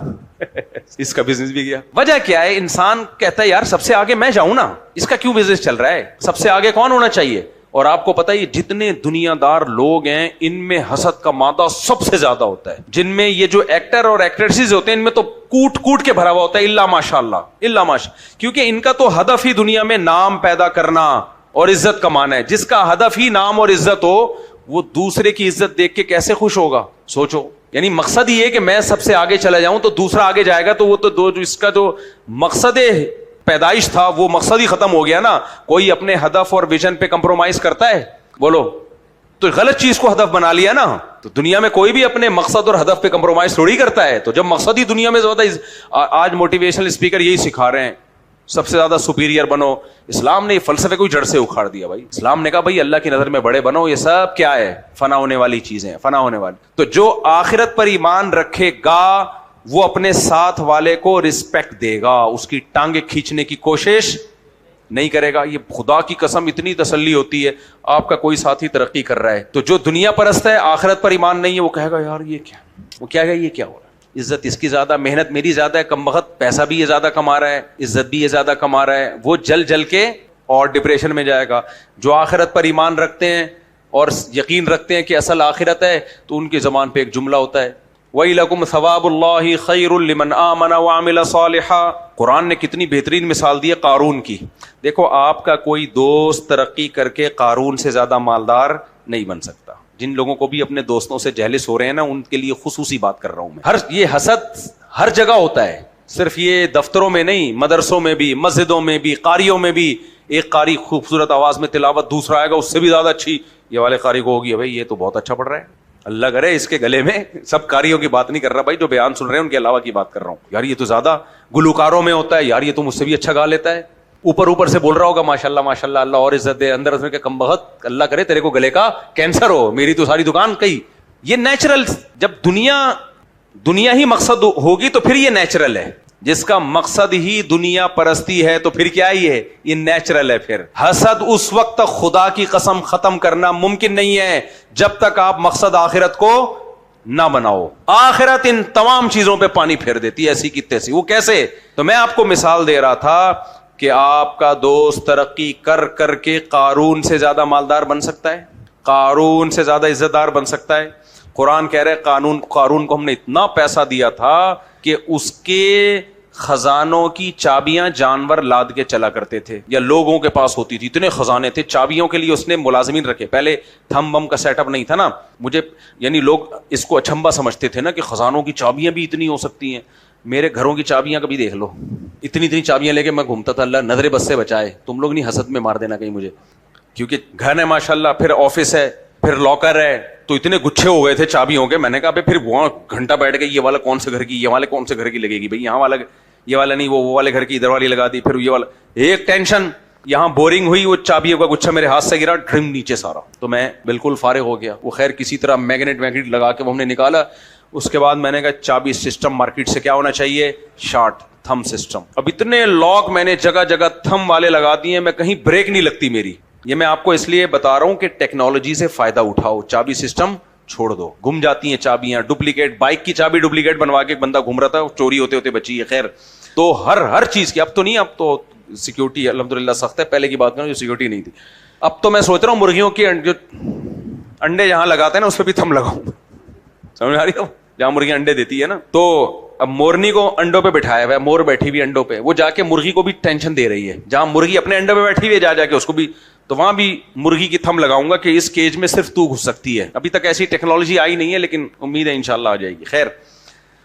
[SPEAKER 1] اس کا بزنس بھی گیا. وجہ کیا ہے؟ انسان کہتا ہے یار سب سے آگے میں جاؤں نا، اس کا کیوں بزنس چل رہا ہے؟ سب سے آگے کون ہونا چاہیے؟ اور آپ کو پتہ ہے جتنے دنیا دار لوگ ہیں ان میں حسد کا مادہ سب سے زیادہ ہوتا ہے. جن میں یہ جو ایکٹر اور ایکٹریسز ہوتے ہیں ان میں تو کوٹ کے بھرا ہوا ہوتا ہے، الا ماشاءاللہ، کیونکہ ان کا تو ہدف ہی دنیا میں نام پیدا کرنا اور عزت کمانا ہے. جس کا ہدف ہی نام اور عزت ہو وہ دوسرے کی عزت دیکھ کے کیسے خوش ہوگا؟ سوچو. یعنی مقصد یہ ہے کہ میں سب سے آگے چلا جاؤں تو دوسرا آگے جائے گا تو وہ تو اس کا جو مقصد پیدائش تھا وہ مقصد ہی ختم ہو گیا نا. کوئی اپنے ہدف اور ویژن پہ کمپرومائز کرتا ہے؟ بولو. تو غلط چیز کو ہدف بنا لیا نا. تو دنیا میں کوئی بھی اپنے مقصد اور ہدف پہ کمپرومائز تھوڑی کرتا ہے. تو جب مقصد ہی دنیا میں زیادہ، آج موٹیویشنل اسپیکر یہی سکھا رہے ہیں سب سے زیادہ سپیریئر بنو. اسلام نے فلسفے کو جڑ سے اکھاڑ دیا بھائی. اسلام نے کہا بھائی اللہ کی نظر میں بڑے بنو، یہ سب کیا ہے؟ فنا ہونے والی چیزیں، فنا ہونے والی. تو جو آخرت پر ایمان رکھے گا وہ اپنے ساتھ والے کو رسپیکٹ دے گا، اس کی ٹانگیں کھینچنے کی کوشش نہیں کرے گا. یہ خدا کی قسم اتنی تسلی ہوتی ہے آپ کا کوئی ساتھی ترقی کر رہا ہے تو جو دنیا پرست ہے آخرت پر ایمان نہیں ہے وہ کہے گا یار یہ کیا، وہ کیا ہے، یہ کیا ہو رہا ہے؟ عزت اس کی زیادہ، محنت میری زیادہ ہے، کم وقت پیسہ بھی یہ زیادہ کما رہا ہے، عزت بھی یہ زیادہ کما رہا ہے. وہ جل کے اور ڈپریشن میں جائے گا. جو آخرت پر ایمان رکھتے ہیں اور یقین رکھتے ہیں کہ اصل آخرت ہے تو ان کی زبان پہ ایک جملہ ہوتا ہے وَإِلَكُمْ ثَوَابُ اللَّهِ خَيْرٌ لِمَنْ آمَنَ وَعَمِلَ صَالِحًا. قرآن نے کتنی بہترین مثال دی ہے قارون کی. دیکھو آپ کا کوئی دوست ترقی کر کے قارون سے زیادہ مالدار نہیں بن سکتا. جن لوگوں کو بھی اپنے دوستوں سے جہلس ہو رہے ہیں نا ان کے لیے خصوصی بات کر رہا ہوں میں. یہ حسد ہر جگہ ہوتا ہے، صرف یہ دفتروں میں نہیں، مدرسوں میں بھی، مسجدوں میں بھی، قاریوں میں بھی. ایک قاری خوبصورت آواز میں تلاوت، دوسرا آئے گا اس سے بھی زیادہ اچھی، یہ والے قاری کو ہوگی بھائی یہ تو بہت اچھا پڑھ رہا ہے. اللہ کرے اس کے گلے میں، سب قاریوں کی بات نہیں کر رہا بھائی، جو بیان سن رہے ہیں ان کے علاوہ کی بات کر رہا ہوں. یار یہ تو زیادہ گلوکاروں میں ہوتا ہے، یار یہ تو مجھ سے بھی اچھا گا لیتا ہے. اوپر سے بول رہا ہوگا ماشاءاللہ ماشاءاللہ اللہ اور عزت دے، اندر کے کم بخت اللہ کرے تیرے کو گلے کا کینسر ہو، میری تو ساری دکان کئی. یہ نیچرل، جب دنیا ہی مقصد ہوگی تو پھر یہ نیچرل ہے. جس کا مقصد ہی دنیا پرستی ہے تو پھر کیا ہی ہے؟ یہ نیچرل ہے. پھر حسد اس وقت تک خدا کی قسم ختم کرنا ممکن نہیں ہے جب تک آپ مقصد آخرت کو نہ بناؤ. آخرت ان تمام چیزوں پہ پانی پھیر دیتی ہے ایسی کی تیسی. وہ کیسے؟ تو میں آپ کو مثال دے رہا تھا کہ آپ کا دوست ترقی کر کر کے قارون سے زیادہ مالدار بن سکتا ہے, قارون سے زیادہ عزت دار بن سکتا ہے. قرآن کہہ رہے قارون کو ہم نے اتنا پیسہ دیا تھا کہ اس کے خزانوں کی چابیاں جانور لاد کے چلا کرتے تھے, یا لوگوں کے پاس ہوتی تھی. اتنے خزانے تھے, چابیوں کے لیے اس نے ملازمین رکھے. پہلے تھم بم کا سیٹ اپ نہیں تھا نا. مجھے یعنی لوگ اس کو اچھمبا سمجھتے تھے نا کہ خزانوں کی چابیاں بھی اتنی ہو سکتی ہیں. میرے گھروں کی چابیاں کبھی دیکھ لو, اتنی چابیاں لے کے میں گھومتا تھا. اللہ نظر بس سے بچائے, تم لوگ نہیں حسد میں مار دینا کہیں مجھے, کیونکہ گھر ہے ماشاء اللہ, پھر آفس ہے, پھر لاکر ہے, تو اتنے گچھے ہو گئے تھے چابیوں کے. میں نے کہا پھر وہاں گھنٹہ بیٹھ کے یہ والا کون سے گھر کی, یہ والے کون سے گھر کی لگے گی بھائی, یہاں والا یہ والا نہیں, وہ والے گھر کی ادھر والی لگا دی, پھر یہ والا. ایک ٹینشن, یہاں بورنگ ہوئی, وہ چابیوں کا گچھا میرے ہاتھ سے گرا, ڈرم نیچے سارا, تو میں بالکل فارغ ہو گیا. وہ خیر کسی طرح میگنیٹ لگا کے وہ ہم نے نکالا. اس کے بعد میں نے کہا چابی سسٹم مارکیٹ سے کیا ہونا چاہیے, شارٹ تھم سسٹم. اب اتنے لاک میں نے جگہ جگہ تھم والے لگا دیے, میں کہیں بریک نہیں لگتی میری. یہ میں آپ کو اس لیے بتا رہا ہوں کہ ٹیکنالوجی سے فائدہ اٹھاؤ, چابی سسٹم چھوڑ دو. گم جاتی ہیں چابیاں, ڈپلیکیٹ بائک کی چابی ڈپلیکیٹ بنوا کے ایک بندہ گھوم رہا تھا, چوری ہوتے ہوتے بچی ہے. خیر, تو ہر چیز کی اب تو نہیں, اب تو سیکورٹی الحمدللہ سخت ہے. پہلے کی بات کروں جو سیکورٹی نہیں تھی. اب تو میں سوچ رہا ہوں مرغیوں کے جو انڈے جہاں لگاتے ہیں نا اس پہ بھی تھم لگاؤں. سمجھ آ رہی ہے؟ جہاں مرغی انڈے دیتی ہے نا, تو اب مورنی کو انڈوں پہ بٹھایا ہوا ہے, مور بیٹھی ہوئی انڈوں پہ, وہ جا کے مرغی کو بھی ٹینشن دے رہی ہے. جہاں مرغی اپنے انڈوں پہ بیٹھی ہوئی ہے جا کے اس کو بھی, تو وہاں بھی مرغی کی تھم لگاؤں گا کہ اس کیج میں صرف تو گھس سکتی ہے. ابھی تک ایسی ٹیکنالوجی آئی نہیں ہے, لیکن امید ہے انشاءاللہ آ جائے گی. خیر,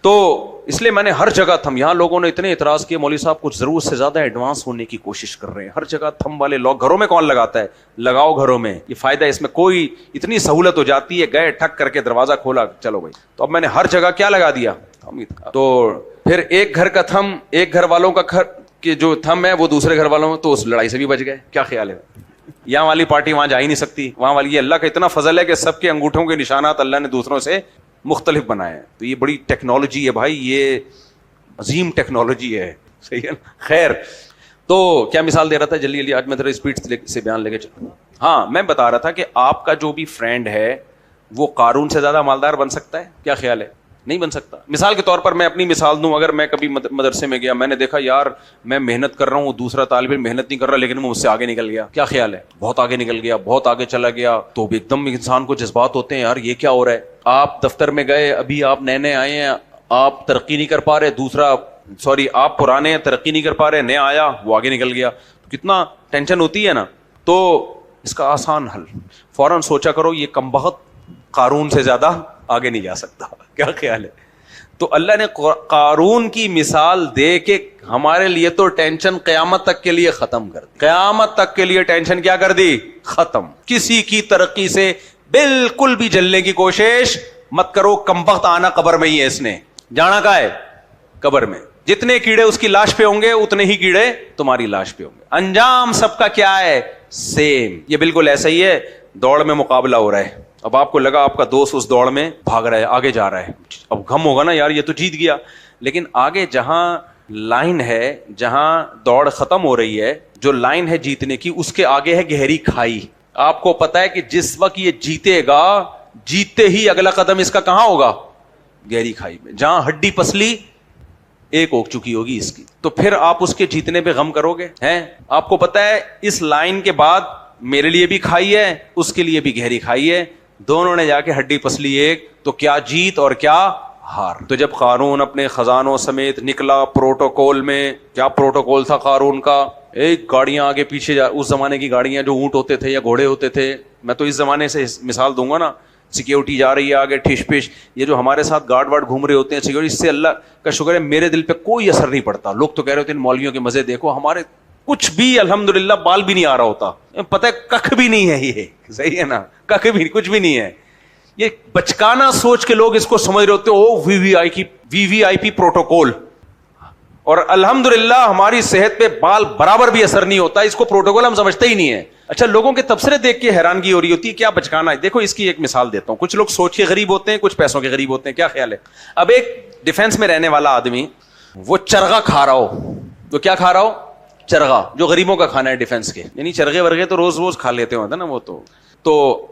[SPEAKER 1] تو اس لیے میں نے ہر جگہ تھم. یہاں لوگوں نے اتنے اعتراض کیے, مولوی صاحب کچھ ضرورت سے زیادہ ایڈوانس ہونے کی کوشش کر رہے ہیں. ہر جگہ تھم والے لوگ, گھروں میں کون لگاتا ہے؟ لگاؤ گھروں میں, یہ فائدہ ہے اس میں, کوئی اتنی سہولت ہو جاتی ہے, گئے ٹھک کر کے دروازہ کھولا, چلو بھائی. تو اب میں نے ہر جگہ کیا لگا دیا, تو پھر ایک گھر کا تھم, ایک گھر والوں کا گھر کہ جو تھم ہے وہ دوسرے گھر والوں میں, تو اس لڑائی سے بھی بچ گئے. کیا خیال ہے؟ یہاں والی پارٹی وہاں جا ہی نہیں سکتی, وہاں والی. یہ اللہ کا اتنا فضل ہے کہ سب کے انگوٹھوں کے نشانات اللہ نے دوسروں سے مختلف بنائے ہیں. تو یہ بڑی ٹیکنالوجی ہے بھائی, یہ عظیم ٹیکنالوجی ہے. صحیح ہے. خیر, تو کیا مثال دے رہا تھا جلدی آج میں ذرا اسپیڈ سے بیان لے کے چلوں. ہاں, میں بتا رہا تھا کہ آپ کا جو بھی فرینڈ ہے وہ قارون سے زیادہ مالدار بن سکتا ہے. کیا خیال ہے؟ نہیں بن سکتا. مثال کے طور پر میں اپنی مثال دوں, اگر میں کبھی مدرسے میں گیا, میں نے دیکھا یار میں محنت کر رہا ہوں, وہ دوسرا طالب علم محنت نہیں کر رہا, لیکن وہ مجھ سے آگے نکل گیا. کیا خیال ہے؟ بہت آگے نکل گیا, بہت آگے چلا گیا, تو ایک دم انسان کو جذبات ہوتے ہیں, یار یہ کیا ہو رہا ہے. آپ دفتر میں گئے, ابھی آپ نئے آئے ہیں, آپ ترقی نہیں کر پا رہے, آپ پرانے ہیں ترقی نہیں کر پا رہے, نیا آیا وہ آگے نکل گیا, تو کتنا ٹینشن ہوتی ہے نا. تو اس کا آسان حل, فوراً سوچا کرو یہ کمبخت قارون سے زیادہ آگے نہیں جا سکتا. کیا خیال ہے؟ تو اللہ نے قارون کی مثال دے کے ہمارے لیے تو ٹینشن قیامت تک کے لیے ختم کر دی. قیامت تک کے لیے ٹینشن کیا کر دی؟ ختم. کسی کی ترقی سے بالکل بھی جلنے کی کوشش مت کرو. کمبخت آنا قبر میں ہی ہے, اس نے جانا کہاں ہے؟ قبر میں. جتنے کیڑے اس کی لاش پہ ہوں گے اتنے ہی کیڑے تمہاری لاش پہ ہوں گے. انجام سب کا کیا ہے؟ سیم. یہ بالکل ایسا ہی ہے, دوڑ میں مقابلہ ہو رہا ہے. اب آپ کو لگا آپ کا دوست اس دوڑ میں بھاگ رہا ہے, آگے جا رہا ہے, اب غم ہوگا نا یار یہ تو جیت گیا. لیکن آگے جہاں لائن ہے, جہاں دوڑ ختم ہو رہی ہے, جو لائن ہے جیتنے کی, اس کے آگے ہے گہری کھائی. آپ کو پتا ہے کہ جس وقت یہ جیتے گا, جیتتے ہی اگلا قدم اس کا کہاں ہوگا؟ گہری کھائی میں, جہاں ہڈی پسلی ایک ہو چکی ہوگی اس کی. تو پھر آپ اس کے جیتنے پہ غم کرو گے ہیں؟ آپ کو پتا ہے اس لائن کے بعد میرے لیے بھی کھائی ہے, اس کے لیے بھی گہری کھائی ہے, دونوں نے جا کے ہڈی پسلی ایک, تو کیا جیت اور کیا ہار. تو جب قارون اپنے خزانوں سمیت نکلا پروٹوکول میں, کیا پروٹوکول تھا قارون کا؟ ایک گاڑیاں آگے پیچھے اس زمانے کی گاڑیاں جو اونٹ ہوتے تھے یا گھوڑے ہوتے تھے, میں تو اس زمانے سے مثال دوں گا نا. سیکیورٹی جا رہی ہے آگے ٹھش پش, یہ جو ہمارے ساتھ گارڈ وارڈ گھوم رہے ہوتے ہیں سیکیورٹی, اس سے اللہ کا شکر ہے میرے دل پہ کوئی اثر نہیں پڑتا. لوگ تو کہہ رہے ہوتے ہیں مولویوں کے مزے دیکھو, ہمارے کچھ بھی الحمدللہ بال بھی نہیں آ رہا ہوتا, پتہ ہے ککھ بھی نہیں ہے, یہ صحیح ہے نا, ککھ بھی کچھ بھی نہیں ہے. یہ بچکانا سوچ کے لوگ اس کو سمجھ رہے ہوتے او وی وی آئی پی پروٹوکول, اور الحمدللہ ہماری صحت پہ بال برابر بھی اثر نہیں ہوتا. اس کو پروٹوکول ہم سمجھتے ہی نہیں ہے. اچھا, لوگوں کے تبصرے دیکھ کے حیرانگی ہو رہی ہوتی ہے کیا بچکانا ہے. دیکھو اس کی ایک مثال دیتا ہوں. کچھ لوگ سوچ کے غریب ہوتے ہیں, کچھ پیسوں کے غریب ہوتے ہیں. کیا خیال ہے؟ اب ایک ڈیفینس میں رہنے والا آدمی وہ چرغا کھا رہا ہو, تو کیا کھا رہا ہو؟ چرغا, جو غریبوں کا کھانا ہے ڈیفینس کے, یعنی چرغے ورغے تو روز روز کھا لیتے ہوتے نا وہ. تو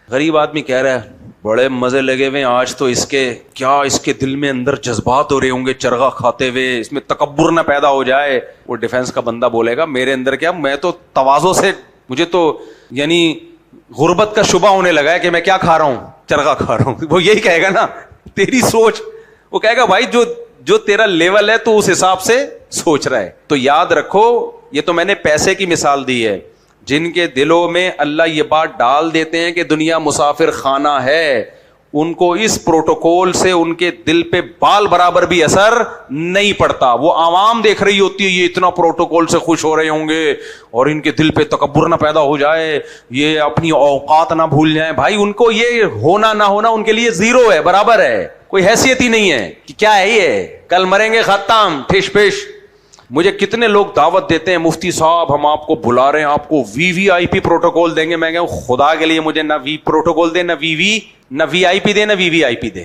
[SPEAKER 1] غریب آدمی کہہ رہا ہے بڑے مزے لگے ہوئے آج تو اس کے دل میں اندر جذبات ہو رہے ہوں گے چرغا کھاتے ہوئے, اس میں تکبر نہ پیدا ہو جائے. وہ ڈیفینس کا بندہ بولے گا میرے اندر کیا, میں تو تواضع سے, مجھے تو یعنی غربت کا شبہ ہونے لگا ہے کہ میں کیا کھا رہا ہوں, چرغا کھا رہا ہوں. وہ یہی کہے گا نا, تیری سوچ. وہ کہے گا بھائی جو تیرا لیول ہے تو اس حساب سے سوچ رہا ہے. تو یاد رکھو, یہ تو میں نے پیسے کی مثال دی ہے. جن کے دلوں میں اللہ یہ بات ڈال دیتے ہیں کہ دنیا مسافر خانہ ہے, ان کو اس پروٹوکول سے ان کے دل پہ بال برابر بھی اثر نہیں پڑتا. وہ عوام دیکھ رہی ہوتی ہے یہ اتنا پروٹوکول سے خوش ہو رہے ہوں گے اور ان کے دل پہ تکبر نہ پیدا ہو جائے, یہ اپنی اوقات نہ بھول جائیں. بھائی ان کو یہ ہونا نہ ہونا ان کے لیے زیرو ہے, برابر ہے, کوئی حیثیت ہی نہیں ہے کہ کیا ہے یہ کل مریں گے ختم ٹھش پش. مجھے کتنے لوگ دعوت دیتے ہیں, مفتی صاحب ہم آپ کو بلا رہے ہیں, آپ کو وی وی آئی پی پروٹوکول دیں گے. میں کہوں خدا کے لیے مجھے نہ وی پروٹوکول دے, نہ وی آئی پی دے, نہ وی وی آئی پی دے.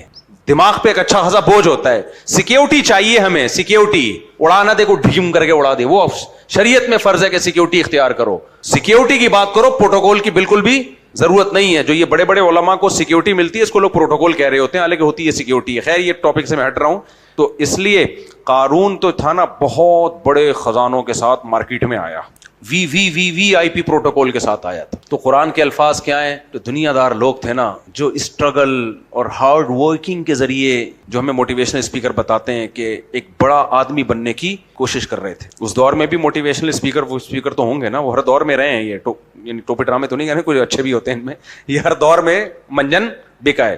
[SPEAKER 1] دماغ پہ ایک اچھا خاصا بوجھ ہوتا ہے. سیکیورٹی چاہیے ہمیں, سیکیورٹی اڑانا دے کو ڈھیم کر کے اڑا دے, وہ شریعت میں فرض ہے کہ سیکیورٹی اختیار کرو, سیکیورٹی کی بات کرو, پروٹوکول کی بالکل بھی ضرورت نہیں ہے. جو یہ بڑے بڑے علماء کو سیکیورٹی ملتی ہے اس کو لوگ پروٹوکول کہہ رہے ہوتے ہیں, حالانکہ ہوتی ہے سیکیورٹی. خیر یہ ٹاپک سے میں ہٹ رہا ہوں. تو اس لیے قارون تو تھا نا بہت بڑے خزانوں کے ساتھ مارکیٹ میں آیا, وی آئی پی پروٹوکول کے ساتھ آیا تھا. تو قرآن کے الفاظ کیا ہیں, تو دنیا دار لوگ تھے نا جو اسٹرگل اور ہارڈ ورکنگ کے ذریعے جو ہمیں موٹیویشنل اسپیکر بتاتے ہیں کہ ایک بڑا آدمی بننے کی کوشش کر رہے تھے. اس دور میں بھی موٹیویشنل اسپیکر تو ہوں گے نا, وہ ہر دور میں رہے ہیں. یہ یعنی ٹوپی ڈرامے تو نہیں کہہ رہے, کچھ اچھے بھی ہوتے ہیں ان میں, یہ ہر دور میں منجن بکا ہے.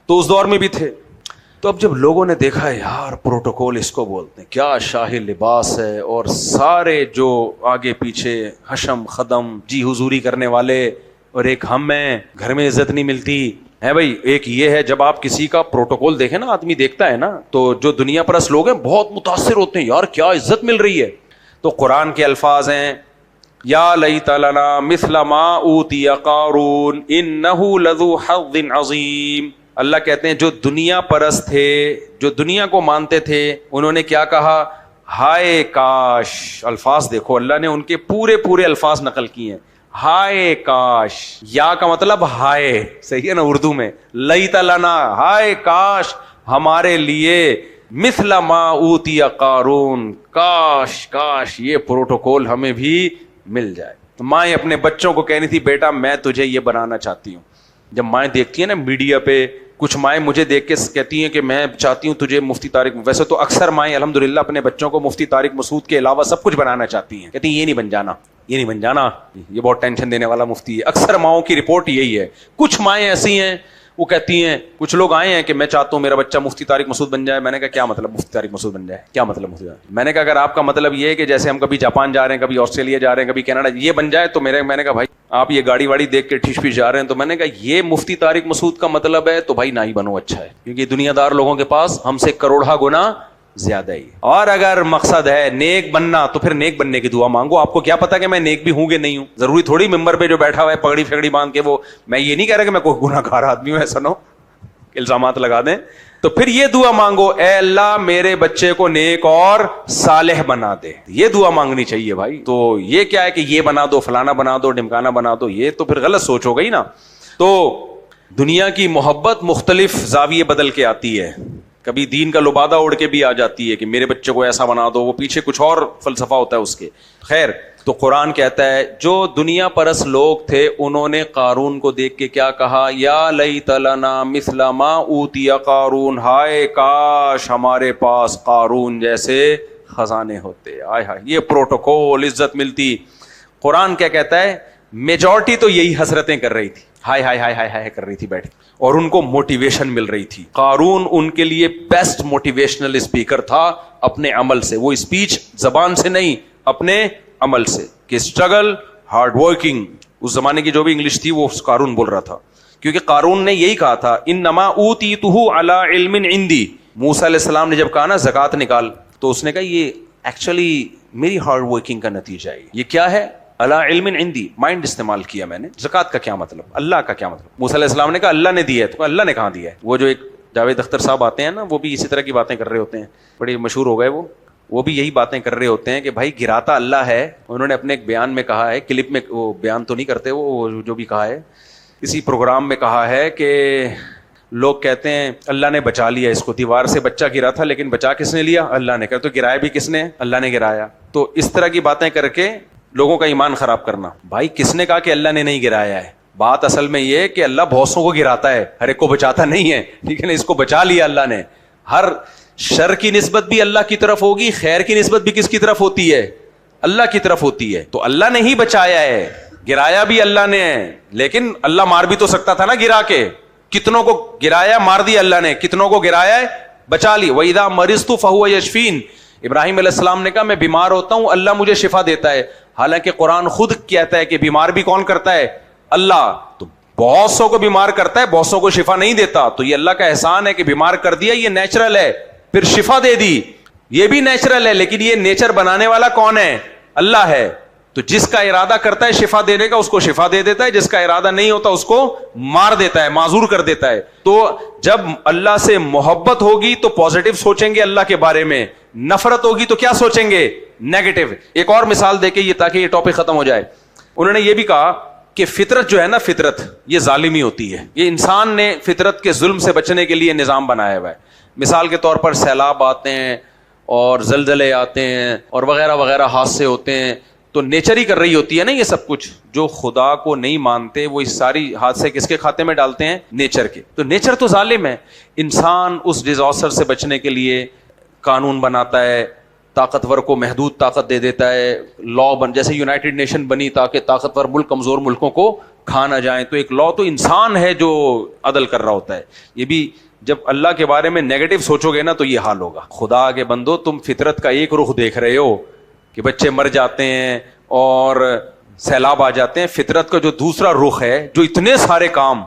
[SPEAKER 1] تو اس دور میں بھی تھے. تو اب جب لوگوں نے دیکھا یار پروٹوکول اس کو بولتے ہیں, کیا شاہی لباس ہے, اور سارے جو آگے پیچھے حشم خدم جی حضوری کرنے والے, اور ایک ہم ہیں گھر میں عزت نہیں ملتی ہے. بھائی ایک یہ ہے, جب آپ کسی کا پروٹوکول دیکھیں نا, آدمی دیکھتا ہے نا, تو جو دنیا پرست لوگ ہیں بہت متاثر ہوتے ہیں, یار کیا عزت مل رہی ہے. تو قرآن کے الفاظ ہیں یا لیت لنا مثل ما اوتی قارون انہ لذو حظ عظیم. اللہ کہتے ہیں جو دنیا پرست تھے, جو دنیا کو مانتے تھے, انہوں نے کیا کہا, ہائے کاش. الفاظ دیکھو, اللہ نے ان کے پورے الفاظ نقل کیے ہیں. ہائے کاش, یا کا مطلب ہائے, صحیح ہے نا اردو میں, لیت لنا ہائے کاش ہمارے لیے, مثل ما اوتی قارون, کاش یہ پروٹوکول ہمیں بھی مل جائے. مائیں اپنے بچوں کو کہنی تھی بیٹا میں تجھے یہ بنانا چاہتی ہوں. جب مائیں دیکھتی ہیں نا میڈیا پہ, کچھ مائیں مجھے دیکھ کے کہتی ہیں کہ میں چاہتی ہوں تجھے مفتی طارق, ویسے تو اکثر مائیں الحمدللہ اپنے بچوں کو مفتی طارق مسعود کے علاوہ سب کچھ بنانا چاہتی ہیں, کہتی ہیں یہ نہیں بن جانا, یہ بہت ٹینشن دینے والا مفتی ہے. اکثر ماؤں کی رپورٹ یہی ہے. کچھ مائیں ایسی ہیں وہ کہتی ہیں, کچھ لوگ آئے ہیں کہ میں چاہتا ہوں میرا بچہ مفتی طارق مسعود بن جائے. میں نے کہا کیا مطلب مفتی طارق مسعود بن جائے, کیا مطلب مفتی طارق؟ میں نے کہا اگر آپ کا مطلب یہ ہے کہ جیسے ہم کبھی جاپان جا رہے ہیں, کبھی آسٹریلیا جا رہے ہیں, کبھی کینیڈا, یہ بن جائے تو میں نے کہا بھائی آپ یہ گاڑی واڑی دیکھ کے ٹھیش پیش جا رہے ہیں, تو میں نے کہا یہ مفتی طارق مسعود کا مطلب ہے تو بھائی نہ ہی بنو, اچھا ہے, کیونکہ دنیا دار لوگوں کے پاس ہم سے کروڑا گنا زیادہ ہی. اور اگر مقصد ہے نیک بننا تو پھر نیک بننے کی دعا مانگو. آپ کو کیا پتا کہ میں نیک بھی ہوں کہ نہیں ہوں؟ ضروری تھوڑی ممبر پہ جو بیٹھا ہوا ہے پگڑی پھگڑی باندھ کے, وہ میں یہ نہیں کہہ رہا کہ میں کوئی گناہ گار آدمی ہوں, ایسا نہ ہو الزامات لگا دیں. تو پھر یہ دعا مانگو, اے اللہ میرے بچے کو نیک اور صالح بنا دے. یہ دعا مانگنی چاہیے بھائی. تو یہ کیا ہے کہ یہ بنا دو, فلانا بنا دو, ڈمکانا بنا دو, یہ تو پھر غلط سوچ ہو گئی نا. تو دنیا کی محبت مختلف زاویے بدل کے آتی ہے, کبھی دین کا لبادہ اڑ کے بھی آ جاتی ہے کہ میرے بچے کو ایسا بنا دو, وہ پیچھے کچھ اور فلسفہ ہوتا ہے اس کے. خیر, تو قرآن کہتا ہے جو دنیا پرست لوگ تھے انہوں نے قارون کو دیکھ کے کیا کہا, یا لیت لنا مثل ما اوتی قارون, ہائے کاش ہمارے پاس قارون جیسے خزانے ہوتے. آئے ہائے, یہ پروٹوکول عزت ملتی. قرآن کیا کہتا ہے, میجورٹی تو یہی حسرتیں کر رہی تھی, ہائے ہائے ہائے ہائے ہائے کر رہی تھی بیٹھ, اور ان کو موٹیویشن مل رہی تھی. قارون ان کے لیے بیسٹ موٹیویشنل اسپیکر تھا اپنے عمل سے. وہ اسپیچ زبان سے نہیں, اپنے عمل سے, کہ اسٹرگل ہارڈ ورکنگ. اس زمانے کی جو بھی انگلش تھی وہ قارون بول رہا تھا, کیونکہ قارون نے یہی کہا تھا انما اوتیتہ علی علم عندی. موسیٰ علیہ السلام نے جب کہا نا زکوٰۃ نکال, تو اس نے کہا یہ ایکچولی میری ہارڈ ورکنگ کا نتیجہ ہے. یہ کیا ہے, علی علم عندی, مائنڈ استعمال کیا میں نے. زکوٰۃ کا کیا مطلب, اللہ کا کیا مطلب؟ موسیٰ علیہ السلام نے کہا اللہ نے دیا ہے, تو اللہ نے کہاں دیا ہے؟ وہ جو ایک جاوید اختر صاحب آتے ہیں نا, وہ بھی اسی طرح کی باتیں کر رہے ہوتے ہیں, بڑے مشہور ہو گئے وہ بھی یہی باتیں کر رہے ہوتے ہیں کہ بھائی گراتا اللہ ہے. انہوں نے اپنے ایک بیان میں کہا ہے, کلپ میں, وہ بیان تو نہیں کرتے, وہ جو بھی کہا ہے کسی پروگرام میں کہا ہے کہ لوگ کہتے ہیں اللہ نے بچا لیا اس کو, دیوار سے بچہ گرا تھا لیکن بچا کس نے لیا؟ اللہ نے. کہا تو گرایا بھی کس نے؟ اللہ نے گرایا. تو اس طرح کی باتیں کر کے لوگوں کا ایمان خراب کرنا. بھائی کس نے کہا کہ اللہ نے نہیں گرایا ہے؟ بات اصل میں یہ کہ اللہ بہت سو کو گراتا ہے, ہر ایک کو بچاتا نہیں ہے, ٹھیک ہے نا. اس کو بچا لیا اللہ نے. ہر شر کی نسبت بھی اللہ کی طرف ہوگی, خیر کی نسبت بھی کس کی طرف ہوتی ہے؟ اللہ کی طرف ہوتی ہے. تو اللہ نے ہی بچایا ہے, گرایا بھی اللہ نے ہے. لیکن اللہ مار بھی تو سکتا تھا نا گرا کے. کتنوں کو گرایا, مار دیا اللہ نے, کتنوں کو گرایا ہے, بچا لی. وَإِذَا مَرِضْتُ فَهُوَ يَشْفِينِ. ابراہیم علیہ السلام نے کہا میں بیمار ہوتا ہوں اللہ مجھے شفا دیتا ہے. حالانکہ قرآن خود کہتا ہے کہ بیمار بھی کون کرتا ہے؟ اللہ. تو بہت سو کو بیمار کرتا ہے, بہت سو کو شفا نہیں دیتا. تو یہ اللہ کا احسان ہے کہ بیمار کر دیا, یہ نیچرل ہے. پھر شفا دے دی, یہ بھی نیچرل ہے. لیکن یہ نیچر بنانے والا کون ہے؟ اللہ ہے. تو جس کا ارادہ کرتا ہے شفا دینے کا اس کو شفا دے دیتا ہے, جس کا ارادہ نہیں ہوتا اس کو مار دیتا ہے, معذور کر دیتا ہے. تو جب اللہ سے محبت ہوگی تو پازیٹو سوچیں گے اللہ کے بارے میں, نفرت ہوگی تو کیا سوچیں گے؟ نیگیٹو. ایک اور مثال دے کے یہ تاکہ یہ ٹاپک ختم ہو جائے. انہوں نے یہ بھی کہا کہ فطرت جو ہے نا, فطرت یہ ظالمی ہوتی ہے. یہ انسان نے فطرت کے ظلم سے بچنے کے لیے نظام بنایا ہوا ہے. مثال کے طور پر سیلاب آتے ہیں اور زلزلے آتے ہیں اور وغیرہ وغیرہ حادثے ہوتے ہیں, تو نیچر ہی کر رہی ہوتی ہے نا یہ سب کچھ. جو خدا کو نہیں مانتے وہ اس ساری حادثے کس کے کھاتے میں ڈالتے ہیں؟ نیچر کے. تو نیچر تو ظالم ہے. انسان اس ڈیزاسٹر سے بچنے کے لیے قانون بناتا ہے, طاقتور کو محدود طاقت دے دیتا ہے, لا جیسے یونائٹڈ نیشن بنی تاکہ طاقتور ملک کمزور ملکوں کو کھا نہ جائیں. تو ایک لا تو انسان ہے جو عدل کر رہا ہوتا ہے. یہ بھی جب اللہ کے بارے میں نیگیٹو سوچو گے نا تو یہ حال ہوگا. خدا کے بندو, تم فطرت کا ایک رخ دیکھ رہے ہو کہ بچے مر جاتے ہیں اور سیلاب آ جاتے ہیں. فطرت کا جو دوسرا رخ ہے, جو اتنے سارے کام,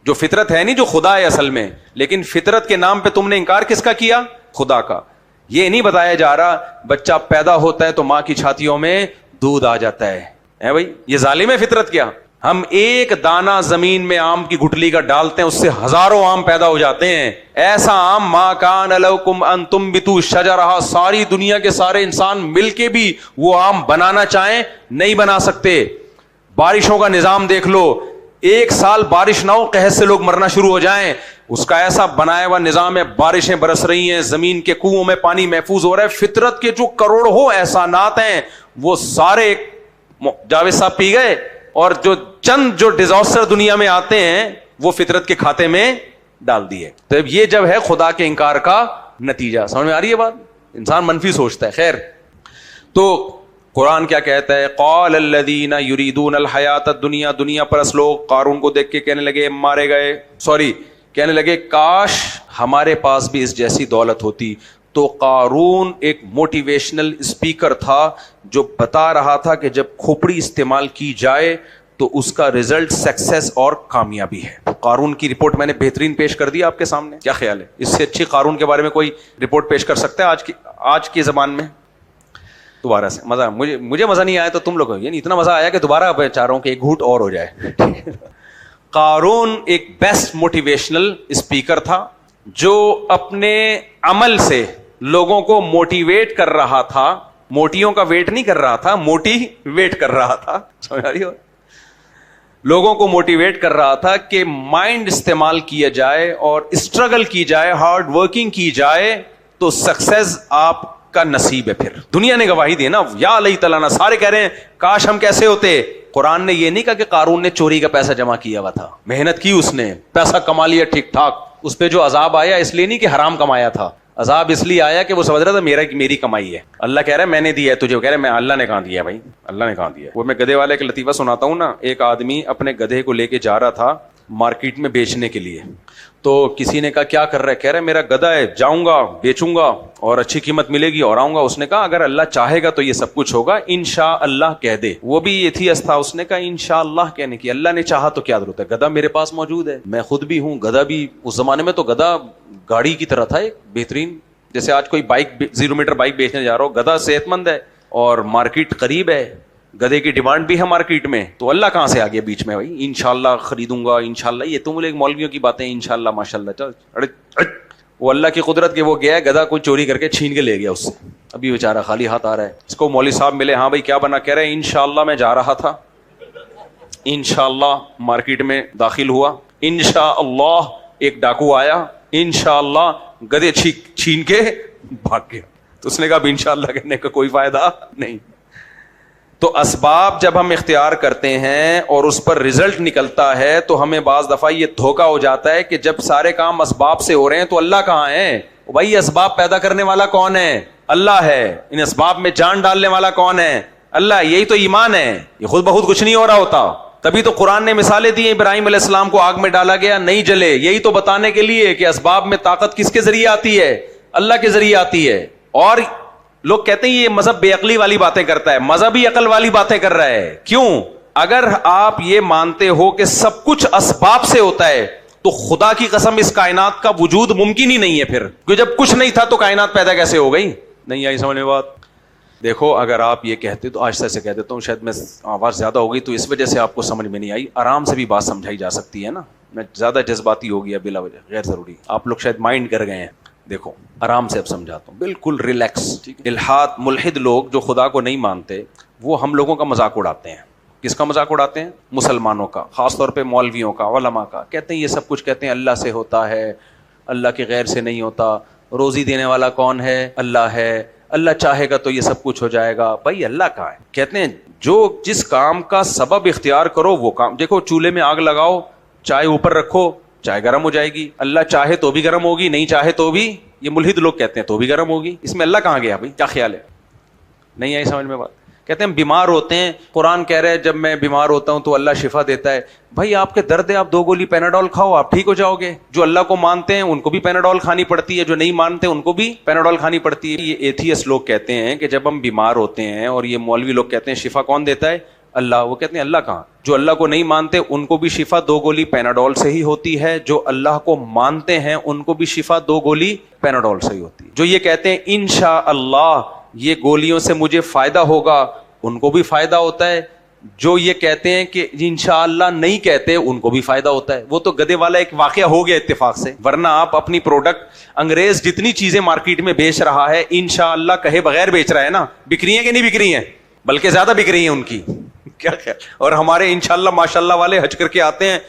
[SPEAKER 1] جو فطرت ہے نہیں, جو خدا ہے اصل میں, لیکن فطرت کے نام پہ تم نے انکار کس کا کیا؟ خدا کا. یہ نہیں بتایا جا رہا بچہ پیدا ہوتا ہے تو ماں کی چھاتیوں میں دودھ آ جاتا ہے. بھائی یہ ظالم ہے فطرت کیا؟ ہم ایک دانہ زمین میں آم کی گٹلی کا ڈالتے ہیں, اس سے ہزاروں آم پیدا ہو جاتے ہیں. ایسا آم ما کان لکم ان تنبتوا شجرہا, ساری دنیا کے سارے انسان مل کے بھی وہ آم بنانا چاہیں نہیں بنا سکتے. بارشوں کا نظام دیکھ لو, ایک سال بارش نہ ہو قحط سے لوگ مرنا شروع ہو جائیں. اس کا ایسا بنایا ہوا نظام ہے, بارشیں برس رہی ہیں, زمین کے کنووں میں پانی محفوظ ہو رہا ہے. فطرت کے جو کروڑوں احسانات ہیں وہ سارے جاوید صاحب پی گئے, اور جو چند جو ڈیزاسٹر دنیا میں آتے ہیں وہ فطرت کے کھاتے میں ڈال دیے. تو یہ جب ہے خدا کے انکار کا نتیجہ. سمجھ میں آ رہی ہے بات؟ انسان منفی سوچتا ہے. خیر, تو قرآن کیا کہتا ہے؟ قال الذین یریدون الحیات الدنیا, دنیا پرست لوگ قارون کو دیکھ کے کہنے لگے مارے گئے, کہنے لگے کاش ہمارے پاس بھی اس جیسی دولت ہوتی. تو قارون ایک موٹیویشنل اسپیکر تھا جو بتا رہا تھا کہ جب کھوپڑی استعمال کی جائے تو اس کا رزلٹ سکسیس اور کامیابی ہے. قارون کی رپورٹ میں نے بہترین پیش کر دی آپ کے سامنے. کیا خیال ہے, اس سے اچھی قارون کے بارے میں کوئی رپورٹ پیش کر سکتا ہے آج کی زبان میں؟ دوبارہ سے مزہ, مجھے مزہ نہیں آیا تو تم لوگ, یعنی اتنا مزہ آیا کہ دوبارہ چاہ رہا ہوں کہ ایک گھونٹ اور ہو جائے. قارون ایک بیسٹ موٹیویشنل اسپیکر تھا جو اپنے عمل سے لوگوں کو موٹیویٹ کر رہا تھا. موٹیوں کا ویٹ نہیں کر رہا تھا, موٹی ویٹ کر رہا تھا. سمجھ آ رہی ہو؟ لوگوں کو موٹیویٹ کر رہا تھا کہ مائنڈ استعمال کیا جائے اور اسٹرگل کی جائے, ہارڈ ورکنگ کی جائے تو سکسیس آپ کا نصیب ہے. پھر دنیا نے گواہی دی نا, یا اللہ تعالیٰ, سارے کہہ رہے ہیں کاش ہم کیسے ہوتے. قرآن نے یہ نہیں کہا کہ قارون نے چوری کا پیسہ جمع کیا ہوا تھا, محنت کی, اس نے پیسہ کما لیا ٹھیک ٹھاک. اس پہ جو عذاب آیا اس لیے نہیں کہ حرام کمایا تھا, عذاب اس لیے آیا کہ وہ سمجھ رہا تھا میری کمائی ہے. اللہ کہہ رہا ہے میں نے دیا ہے تجھے, وہ کہہ رہا ہے میں اللہ نے کہاں دیا بھائی, اللہ نے کہاں دیا. وہ میں گدھے والے کا لطیفہ سناتا ہوں نا. ایک آدمی اپنے گدھے کو لے کے جا رہا تھا مارکیٹ میں بیچنے کے لیے. تو کسی نے کہا کیا کر رہا ہے؟ کہہ رہا ہے میرا گدھا ہے, جاؤں گا بیچوں گا اور اچھی قیمت ملے گی اور آؤں گا. اس نے کہا اگر اللہ چاہے گا تو یہ سب کچھ ہوگا, انشاءاللہ کہہ دے. وہ بھی ایتھیسٹ تھا, اس نے کہا انشاءاللہ کہنے کی, اللہ نے چاہا تو کیا ضرورت ہے, گدھا میرے پاس موجود ہے, میں خود بھی ہوں, گدھا بھی. اس زمانے میں تو گدھا گاڑی کی طرح تھا, ایک بہترین, جیسے آج کوئی بائک 0 میٹر بائک بیچنے جا رہا ہو, گدھا صحت مند ہے اور مارکیٹ قریب ہے, گدھے کی ڈیمانڈ بھی ہے مارکیٹ میں. تو اللہ کہاں سے آ گیا بیچ میں بھائی؟ انشاءاللہ خریدوں گا, انشاءاللہ. یہ تو مجھے مولویوں کی باتیں, انشاءاللہ ماشاءاللہ. چل وہ اللہ کی قدرت کے وہ گیا ہے, گدھا کوئی چوری کر کے چھین کے لے گیا اس سے. ابھی بیچارہ خالی ہاتھ آ رہا ہے. اس کو مولوی صاحب ملے, ہاں بھائی کیا بنا؟ کہہ رہے ہیں انشاءاللہ میں جا رہا تھا, انشاءاللہ مارکیٹ میں داخل ہوا, انشاءاللہ ایک ڈاکو آیا, انشاءاللہ گدھے چھین کے بھاگ گیا. تو اس نے کہا انشاءاللہ کہنے کا کوئی فائدہ نہیں. تو اسباب جب ہم اختیار کرتے ہیں اور اس پر رزلٹ نکلتا ہے تو ہمیں بعض دفعہ یہ دھوکا ہو جاتا ہے کہ جب سارے کام اسباب سے ہو رہے ہیں تو اللہ کہاں ہے؟ بھائی اسباب پیدا کرنے والا کون ہے؟ اللہ ہے. ان اسباب میں جان ڈالنے والا کون ہے؟ اللہ. یہی تو ایمان ہے. یہ خود بخود کچھ نہیں ہو رہا ہوتا. تبھی تو قرآن نے مثالیں دی ہیں. ابراہیم علیہ السلام کو آگ میں ڈالا گیا, نہیں جلے. یہی تو بتانے کے لیے کہ اسباب میں طاقت کس کے ذریعے آتی ہے؟ اللہ کے ذریعے آتی ہے. اور لوگ کہتے ہیں یہ مذہب بے عقلی والی باتیں کرتا ہے. مذہب ہی عقل والی باتیں کر رہا ہے. کیوں؟ اگر آپ یہ مانتے ہو کہ سب کچھ اسباب سے ہوتا ہے تو خدا کی قسم اس کائنات کا وجود ممکن ہی نہیں ہے پھر. کیونکہ جب کچھ نہیں تھا تو کائنات پیدا کیسے ہو گئی؟ نہیں آئی سمجھ میں بات؟ دیکھو اگر آپ یہ کہتے تو آہستہ سے کہہ دیتا ہوں, شاید میں آواز زیادہ ہو گئی تو اس وجہ سے آپ کو سمجھ میں نہیں آئی. آرام سے بھی بات سمجھائی جا سکتی ہے نا. میں زیادہ جذباتی ہو گیا بلا وجہ, غیر ضروری. آپ لوگ شاید مائنڈ کر گئے ہیں. دیکھو آرام سے اب سمجھاتا ہوں, بالکل ریلیکس. الحاد ملحد لوگ جو خدا کو نہیں مانتے وہ ہم لوگوں کا مذاق اڑاتے ہیں. کس کا مذاق اڑاتے ہیں؟ مسلمانوں کا, خاص طور پہ مولویوں کا, علماء کا. کہتے ہیں یہ سب کچھ کہتے ہیں اللہ سے ہوتا ہے, اللہ کے غیر سے نہیں ہوتا. روزی دینے والا کون ہے؟ اللہ ہے. اللہ چاہے گا تو یہ سب کچھ ہو جائے گا. بھائی اللہ کہاں ہے؟ کہتے ہیں جو جس کام کا سبب اختیار کرو وہ کام. دیکھو چولہے میں آگ لگاؤ, چائے اوپر رکھو, چائے گرم ہو جائے گی. اللہ چاہے تو بھی گرم ہوگی, نہیں چاہے تو بھی, یہ ملحد لوگ کہتے ہیں, تو بھی گرم ہوگی. اس میں اللہ کہاں گیا بھائی؟ کیا خیال ہے؟ نہیں آئی سمجھ میں بات؟ کہتے ہیں بیمار ہوتے ہیں, قرآن کہہ رہے ہیں جب میں بیمار ہوتا ہوں تو اللہ شفا دیتا ہے. بھائی آپ کے درد ہے, آپ 2 گولی پیناڈول کھاؤ, آپ ٹھیک ہو جاؤ گے. جو اللہ کو مانتے ہیں ان کو بھی پیناڈول کھانی پڑتی ہے, جو نہیں مانتے ان کو بھی پیناڈول کھانی پڑتی ہے. یہ ایتھیسٹ لوگ کہتے ہیں کہ جب ہم بیمار ہوتے ہیں, اور یہ مولوی لوگ کہتے ہیں شفا کون دیتا ہے؟ اللہ. وہ کہتے ہیں اللہ کہاں؟ جو اللہ کو نہیں مانتے ان کو بھی شفا 2 گولی پیناڈول سے ہی ہوتی ہے, جو اللہ کو مانتے ہیں ان کو بھی شفا 2 گولی پیناڈول سے ہی ہوتی ہے. جو یہ کہتے ہیں انشاءاللہ یہ گولیوں سے مجھے فائدہ ہوگا, ان کو بھی فائدہ ہوتا ہے. جو یہ کہتے ہیں کہ انشاءاللہ نہیں کہتے ان کو بھی فائدہ ہوتا ہے. وہ تو گدے والا ایک واقعہ ہو گیا اتفاق سے, ورنہ آپ اپنی پروڈکٹ, انگریز جتنی چیزیں مارکیٹ میں بیچ رہا ہے انشاءاللہ کہے بغیر بیچ رہا ہے نا. بک رہی ہیں کہ نہیں بک رہی ہیں؟ بلکہ زیادہ بک رہی ہیں ان کی. کیا خیال؟ اور ہمارے انشاءاللہ ماشاءاللہ والے حج کر کے آتے ہیں,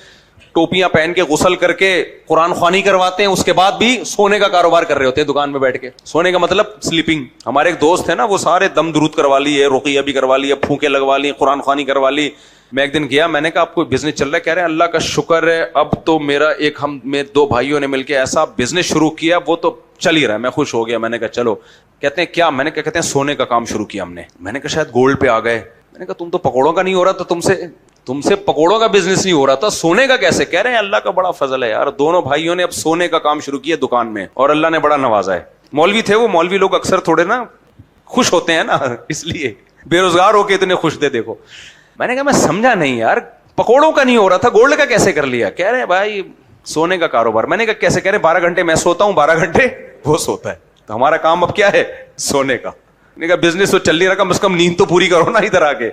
[SPEAKER 1] ٹوپیاں پہن کے, غسل کر کے, قرآن خوانی کرواتے ہیں, اس کے بعد بھی سونے کا کاروبار کر رہے ہوتے ہیں دکان میں بیٹھ کے. سونے کا مطلب سلیپنگ. ہمارے ایک دوست ہے نا, وہ سارے دم درود کروا لی ہے, رقیہ بھی کروا لی ہے, پھونکے لگوا لی, قرآن خوانی کروا لی. میں ایک دن گیا, میں نے کہا آپ کو بزنس چل رہا ہے؟ کہہ رہے ہیں اللہ کا شکر ہے اب تو میرا ایک, ہم میں 2 بھائیوں نے مل کے ایسا بزنس شروع کیا وہ تو چل ہی رہا ہے. میں خوش ہو گیا. میں نے کہا چلو. کہتے ہیں کیا؟ میں نے کہا کہتے ہیں سونے کا کام شروع کیا ہم نے. میں نے کہا شاید گولڈ پہ آ گئے. میں نے کہا تم تو پکوڑوں کا نہیں ہو رہا تو تم سے پکوڑوں کا بزنس نہیں ہو رہا تھا, سونے کا کیسے؟ کہہ رہے ہیں اللہ کا بڑا فضل ہے یار, دونوں بھائیوں نے اب سونے کا کام شروع کیا دکان میں, اور اللہ نے بڑا نوازا ہے. مولوی تھے وہ. مولوی لوگ اکثر تھوڑے نا خوش ہوتے ہیں نا, اس لیے بے روزگار ہو کے اتنے خوش تھے. دیکھو میں نے کہا میں سمجھا نہیں یار, پکوڑوں کا نہیں ہو رہا تھا, گولڈ کا کیسے کر لیا؟ کہہ رہے ہیں بھائی سونے کا کاروبار. میں نے کہا کیسے؟ کہہ رہے 12 گھنٹے میں سوتا ہوں, 12 گھنٹے وہ سوتا ہے, تو ہمارا کام اب کیا ہے؟ سونے کا. میں نے کہا بزنس تو چل نہیں رہا, کم از کم نیند تو پوری کرو نا ادھر آ کے.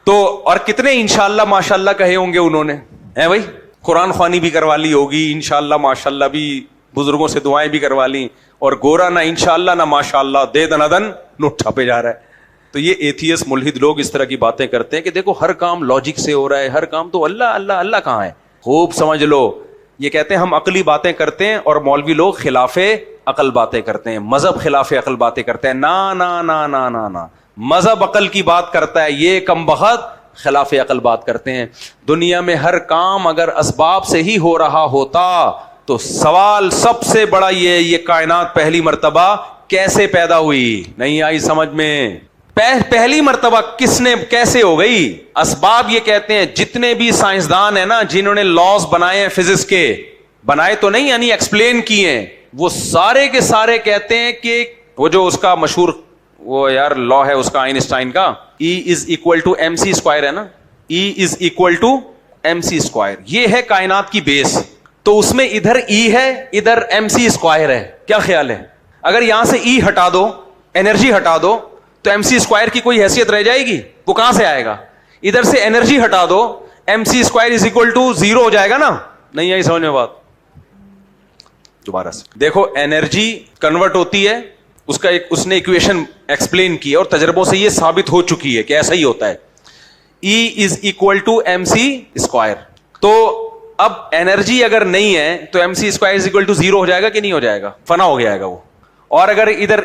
[SPEAKER 1] تو اور کتنے انشاءاللہ ماشاءاللہ کہے ہوں گے انہوں نے, ہیں بھائی؟ قرآن خوانی بھی کروا لی ہوگی, انشاءاللہ ماشاءاللہ بھی بزرگوں سے دعائیں بھی کروا لی, اور گورا نہ انشاءاللہ نہ ماشاءاللہ, دے دنادن نوٹ چھاپے جا رہا ہے. تو یہ ایتھیسٹ ملحد لوگ اس طرح کی باتیں کرتے ہیں کہ دیکھو ہر کام لاجک سے ہو رہا ہے, ہر کام تو اللہ اللہ اللہ کہاں ہے؟ خوب سمجھ لو. یہ کہتے ہیں ہم عقلی باتیں کرتے ہیں, اور مولوی لوگ خلاف عقل باتیں کرتے ہیں, مذہب خلاف عقل باتیں کرتے ہیں. نا نا نا نا نا نا, مذہب عقل کی بات کرتا ہے, یہ کم بخت خلاف عقل بات کرتے ہیں. دنیا میں ہر کام اگر اسباب سے ہی ہو رہا ہوتا تو سوال سب سے بڑا یہ کائنات پہلی مرتبہ کیسے پیدا ہوئی؟ نہیں آئی سمجھ میں؟ پہلی مرتبہ کس نے, کیسے ہو گئی؟ اسباب. یہ کہتے ہیں جتنے بھی سائنسدان ہیں نا جنہوں نے لاز بنائے ہیں فزکس کے, بنائے تو نہیں یعنی ایکسپلین کیے ہیں, وہ سارے کے سارے کہتے ہیں کہ وہ جو اس کا مشہور وہ یار لا ہے اس کا آئنسٹائن کا, E=mc² ہے نا, E=mc², یہ ہے کائنات کی بیس. تو اس میں ادھر E ہے, ادھر mc² ہے. کیا خیال ہے؟ اگر یہاں سے E ہٹا دو, انرجی ہٹا دو, تو mc² کی کوئی حیثیت رہ جائے گی؟ وہ کہاں سے آئے گا؟ ادھر سے انرجی ہٹا دو, mc² 0 ہو جائے گا نا. نہیں آئی سمجھ میں بات؟ دوبارہ سے دیکھو, انرجی کنورٹ ہوتی ہے, اس کا اس نے ایکویشن ایکسپلین کی اور تجربوں سے یہ ثابت ہو چکی ہے کہ ایسا ہی ہوتا ہے. E=mc². تو اب انرجی اگر نہیں ہے تو mc² = 0 ہو جائے گا کہ نہیں ہو جائے گا؟ فنا ہو جائے گا وہ. اور اگر ادھر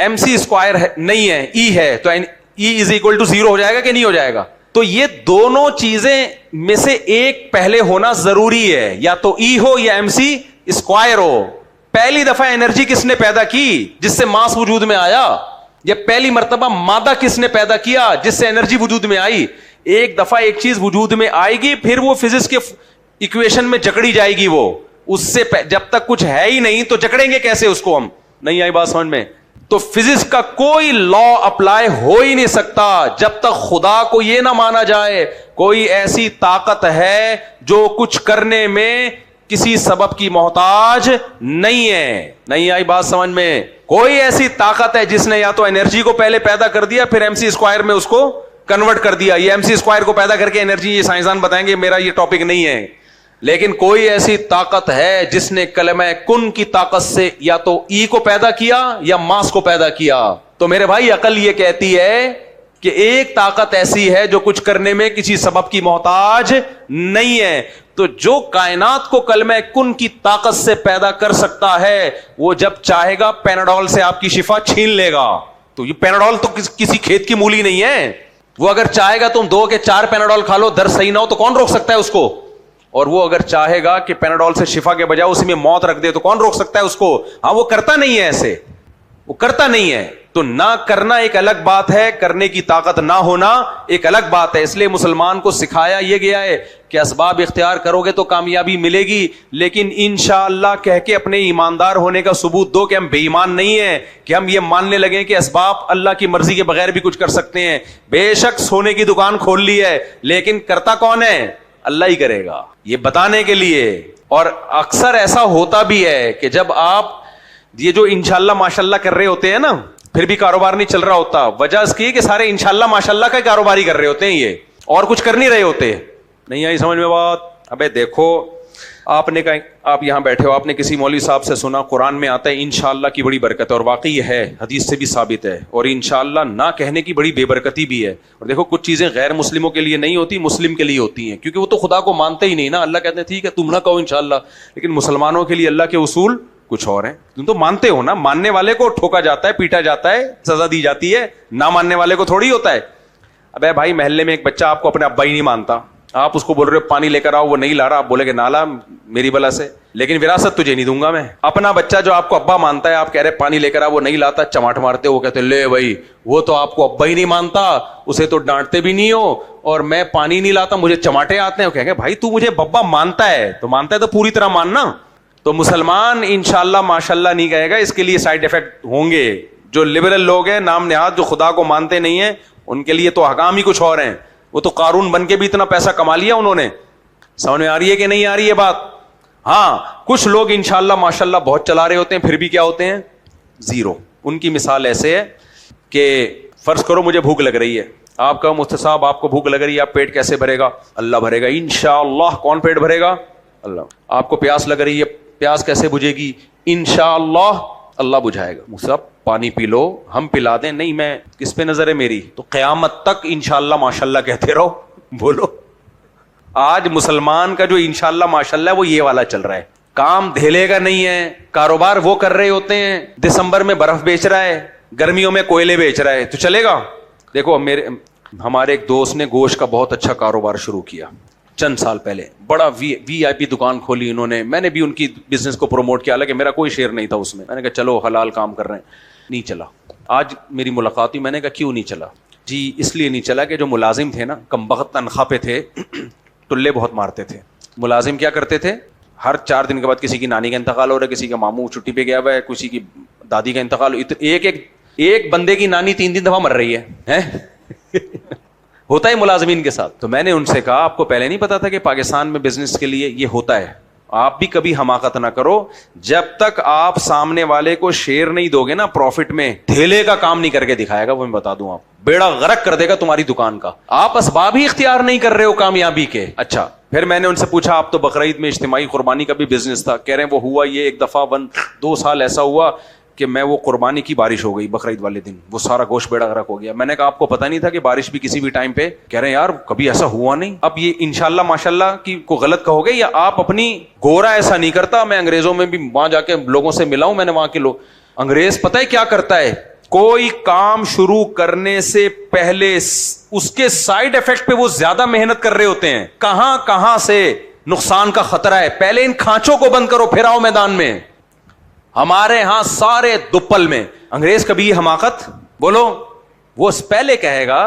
[SPEAKER 1] mc² نہیں ہے, ای ہے, تو E= 0 ہو جائے گا کہ نہیں ہو جائے گا؟ تو یہ دونوں چیزیں میں سے ایک پہلے ہونا ضروری ہے, یا تو ای ہو یا mc² ہو. پہلی دفعہ انرجی کس نے پیدا کی جس سے ماس وجود میں آیا؟ یہ پہلی مرتبہ مادہ کس نے پیدا کیا جس سے انرجی وجود میں آئی؟ ایک دفعہ ایک چیز وجود میں آئے گی, پھر وہ فزکس کے ایکویشن میں جکڑی جائے گی. وہ اس سے جب تک کچھ ہے ہی نہیں تو جکڑیں گے کیسے اس کو ہم؟ نہیں آئی بات سمجھ میں؟ تو فزکس کا کوئی لا اپلائی ہو ہی نہیں سکتا جب تک خدا کو یہ نہ مانا جائے کوئی ایسی طاقت ہے جو کچھ کرنے میں کسی سبب کی محتاج نہیں ہے. نہیں آئی بات سمجھ میں؟ کوئی ایسی طاقت ہے جس نے یا تو انرجی کو پہلے پیدا کر دیا پھر mc² میں اس کو کنورٹ کر دیا. یہ mc² کو پیدا کر کے انرجی, یہ سائنسدان بتائیں گے, میرا یہ ٹاپک نہیں ہے. لیکن کوئی ایسی طاقت ہے جس نے کلمہ کن کی طاقت سے یا تو ای کو پیدا کیا یا ماس کو پیدا کیا. تو میرے بھائی عقل یہ کہتی ہے کہ ایک طاقت ایسی ہے جو کچھ کرنے میں کسی سبب کی محتاج نہیں ہے. تو جو کائنات کو کلمہ کن کی طاقت سے پیدا کر سکتا ہے وہ جب چاہے گا پیناڈول سے آپ کی شفا چھین لے گا. تو یہ پیناڈول تو کسی کھیت کی مولی نہیں ہے. وہ اگر چاہے گا تم 2 کے 4 پیناڈول کھا لو, درد صحیح نہ ہو تو کون روک سکتا ہے اس کو؟ اور وہ اگر چاہے گا کہ پیناڈول سے شفا کے بجائے اسی میں موت رکھ دے تو کون روک سکتا ہے اس کو؟ ہاں وہ کرتا نہیں ہے, ایسے وہ کرتا نہیں ہے. تو نہ کرنا ایک الگ بات ہے, کرنے کی طاقت نہ ہونا ایک الگ بات ہے. اس لیے مسلمان کو سکھایا یہ گیا ہے کہ اسباب اختیار کرو گے تو کامیابی ملے گی, لیکن انشاءاللہ کہہ کے اپنے ایماندار ہونے کا ثبوت دو کہ ہم بے ایمان نہیں ہیں, کہ ہم یہ ماننے لگیں کہ اسباب اللہ کی مرضی کے بغیر بھی کچھ کر سکتے ہیں. بے شک سونے کی دکان کھول لی ہے, لیکن کرتا کون ہے؟ اللہ ہی کرے گا, یہ بتانے کے لیے. اور اکثر ایسا ہوتا بھی ہے کہ جب آپ یہ جو انشاءاللہ ماشاءاللہ کر رہے ہوتے ہیں نا, پھر بھی کاروبار نہیں چل رہا ہوتا. وجہ اس کی کہ سارے انشاءاللہ ماشاءاللہ کا کاروباری کر رہے ہوتے ہیں یہ, اور کچھ کر نہیں رہے ہوتے. نہیں آئی سمجھ میں بات؟ ابے دیکھو, آپ نے کہا, آپ یہاں بیٹھے ہو, آپ نے کسی مولوی صاحب سے سنا قرآن میں آتا ہے انشاءاللہ کی بڑی برکت ہے, اور واقعی یہ ہے, حدیث سے بھی ثابت ہے. اور انشاءاللہ نہ کہنے کی بڑی بے برکتی بھی ہے. اور دیکھو کچھ چیزیں غیر مسلموں کے لیے نہیں ہوتی, مسلم کے لیے ہوتی ہیں, کیونکہ وہ تو خدا کو مانتے ہی نہیں نا. اللہ کہتے ہیں ٹھیک ہے تم نہ کہو انشاءاللہ, لیکن مسلمانوں کے لیے اللہ کے اصول کچھ اور ہیں. تم تو مانتے ہو نا, ماننے والے کو ٹھوکا جاتا ہے, پیٹا جاتا ہے, سزا دی جاتی ہے, نہ ماننے والے کو تھوڑی ہوتا ہے. ابے بھائی محلے میں ایک بچہ آپ کو اپنے ابا ہی نہیں مانتا, آپ اس کو بول رہے ہو پانی لے کر آؤ, وہ نہیں لا رہا, آپ بولے کہ نہ لا میری بلا سے, لیکن وراثت تجھے نہیں دوں گا میں. اپنا بچہ جو آپ کو ابا مانتا ہے, آپ کہہ رہے پانی لے کر آؤ, وہ نہیں لاتا, چماٹ مارتے, وہ کہتے لے بھائی وہ تو آپ کو ابا ہی نہیں مانتا, اسے تو ڈانٹتے بھی نہیں ہو, اور میں پانی نہیں لاتا مجھے چماٹے آتے ہیں. وہ کہیں گے بھائی تو مجھے بابا مانتا ہے تو پوری طرح ماننا. تو مسلمان انشاءاللہ ماشاءاللہ نہیں کہے گا, اس کے لیے سائیڈ افیکٹ ہوں گے. جو لبرل لوگ ہیں نام نہاد, جو خدا کو مانتے نہیں ہیں, ان کے لیے تو احکام ہی کچھ اور ہیں. وہ تو قارون بن کے بھی اتنا پیسہ کما لیا انہوں نے. سمجھ میں آ رہی ہے کہ نہیں آ رہی ہے بات؟ ہاں کچھ لوگ انشاءاللہ ماشاءاللہ بہت چلا رہے ہوتے ہیں, پھر بھی کیا ہوتے ہیں؟ زیرو. ان کی مثال ایسے ہے کہ فرض کرو مجھے بھوک لگ رہی ہے, آپ کا مفتی صاحب آپ کو بھوک لگ رہی ہے, آپ پیٹ کیسے بھرے گا؟ اللہ بھرے گا انشاءاللہ. کون پیٹ بھرے گا؟ اللہ. آپ کو پیاس لگ رہی ہے, پیاس کیسے بجھے گی؟ انشاءاللہ اللہ بجھائے گا. صاحب پانی پی لو, ہم پلا دیں. نہیں میں کس پہ نظر ہے میری؟ تو قیامت تک انشاءاللہ ماشاءاللہ کہتے رہو, بولو. آج مسلمان کا جو انشاءاللہ ماشاءاللہ وہ یہ والا چل رہا ہے, کام دھیلے کا نہیں ہے. کاروبار وہ کر رہے ہوتے ہیں, دسمبر میں برف بیچ رہا ہے, گرمیوں میں کوئلے بیچ رہا ہے, تو چلے گا؟ دیکھو ہمارے ایک دوست نے گوشت کا بہت اچھا کاروبار شروع کیا چند سال پہلے, بڑا وی آئی پی دکان کھولی انہوں نے. میں نے بھی ان کی بزنس کو پروموٹ کیا, حالانکہ میرا کوئی شیئر نہیں تھا اس میں. میں نے کہا چلو حلال کام کر رہے ہیں, نہیں چلا. آج میری ملاقات ہوئی, میں نے کہا کیوں نہیں چلا؟ جی اس لیے نہیں چلا کہ جو ملازم تھے نا کمبخت تنخواہ پہ تھے, ٹلے بہت مارتے تھے. ملازم کیا کرتے تھے, ہر 4 دن کے بعد کسی کی نانی کا انتقال ہو رہا ہے, کسی کا ماموں چھٹی پہ گیا ہوا ہے, کسی کی دادی کا انتقال. ایک بندے کی نانی 3 دفعہ مر رہی ہے ہوتا ہے ملازمین کے ساتھ. تو میں نے ان سے کہا آپ کو پہلے نہیں پتا تھا کہ پاکستان میں بزنس کے لیے یہ ہوتا ہے؟ آپ بھی کبھی حماقت نہ کرو, جب تک آپ سامنے والے کو شیئر نہیں دو گے نا پروفٹ میں, ڈھیلے کا کام نہیں کر کے دکھائے گا, وہ میں بتا دوں, آپ بیڑا غرق کر دے گا تمہاری دکان کا. آپ اسباب ہی اختیار نہیں کر رہے ہو کامیابی کے. اچھا پھر میں نے ان سے پوچھا آپ تو بقرعید میں اجتماعی قربانی کا بھی بزنس تھا, کہہ رہے ہیں وہ ہوا یہ ایک دفعہ 2 سال ایسا ہوا کہ میں وہ قربانی کی بارش ہو گئی بقرعید والے دن, وہ سارا گوشت بیڑا غرق ہو گیا. میں نے کہا آپ کو پتہ نہیں تھا کہ بارش بھی کسی بھی ٹائم پہ, کہہ رہے ہیں یار کبھی ایسا ہوا نہیں. اب یہ انشاءاللہ ماشاءاللہ کی کو غلط کہو گے, یا آپ اپنی گورا ایسا نہیں کرتا. میں انگریزوں میں بھی وہاں جا کے لوگوں سے ملا ہوں, میں نے وہاں کے لوگ, انگریز پتہ ہے کیا کرتا ہے, کوئی کام شروع کرنے سے پہلے اس کے سائیڈ افیکٹ پہ وہ زیادہ محنت کر رہے ہوتے ہیں. کہاں کہاں سے نقصان کا خطرہ ہے, پہلے ان کھانچوں کو بند کرو پھر آؤ میدان میں. ہمارے ہاں سارے دپل میں انگریز کبھی یہ حماقت بولو, وہ پہلے کہے گا,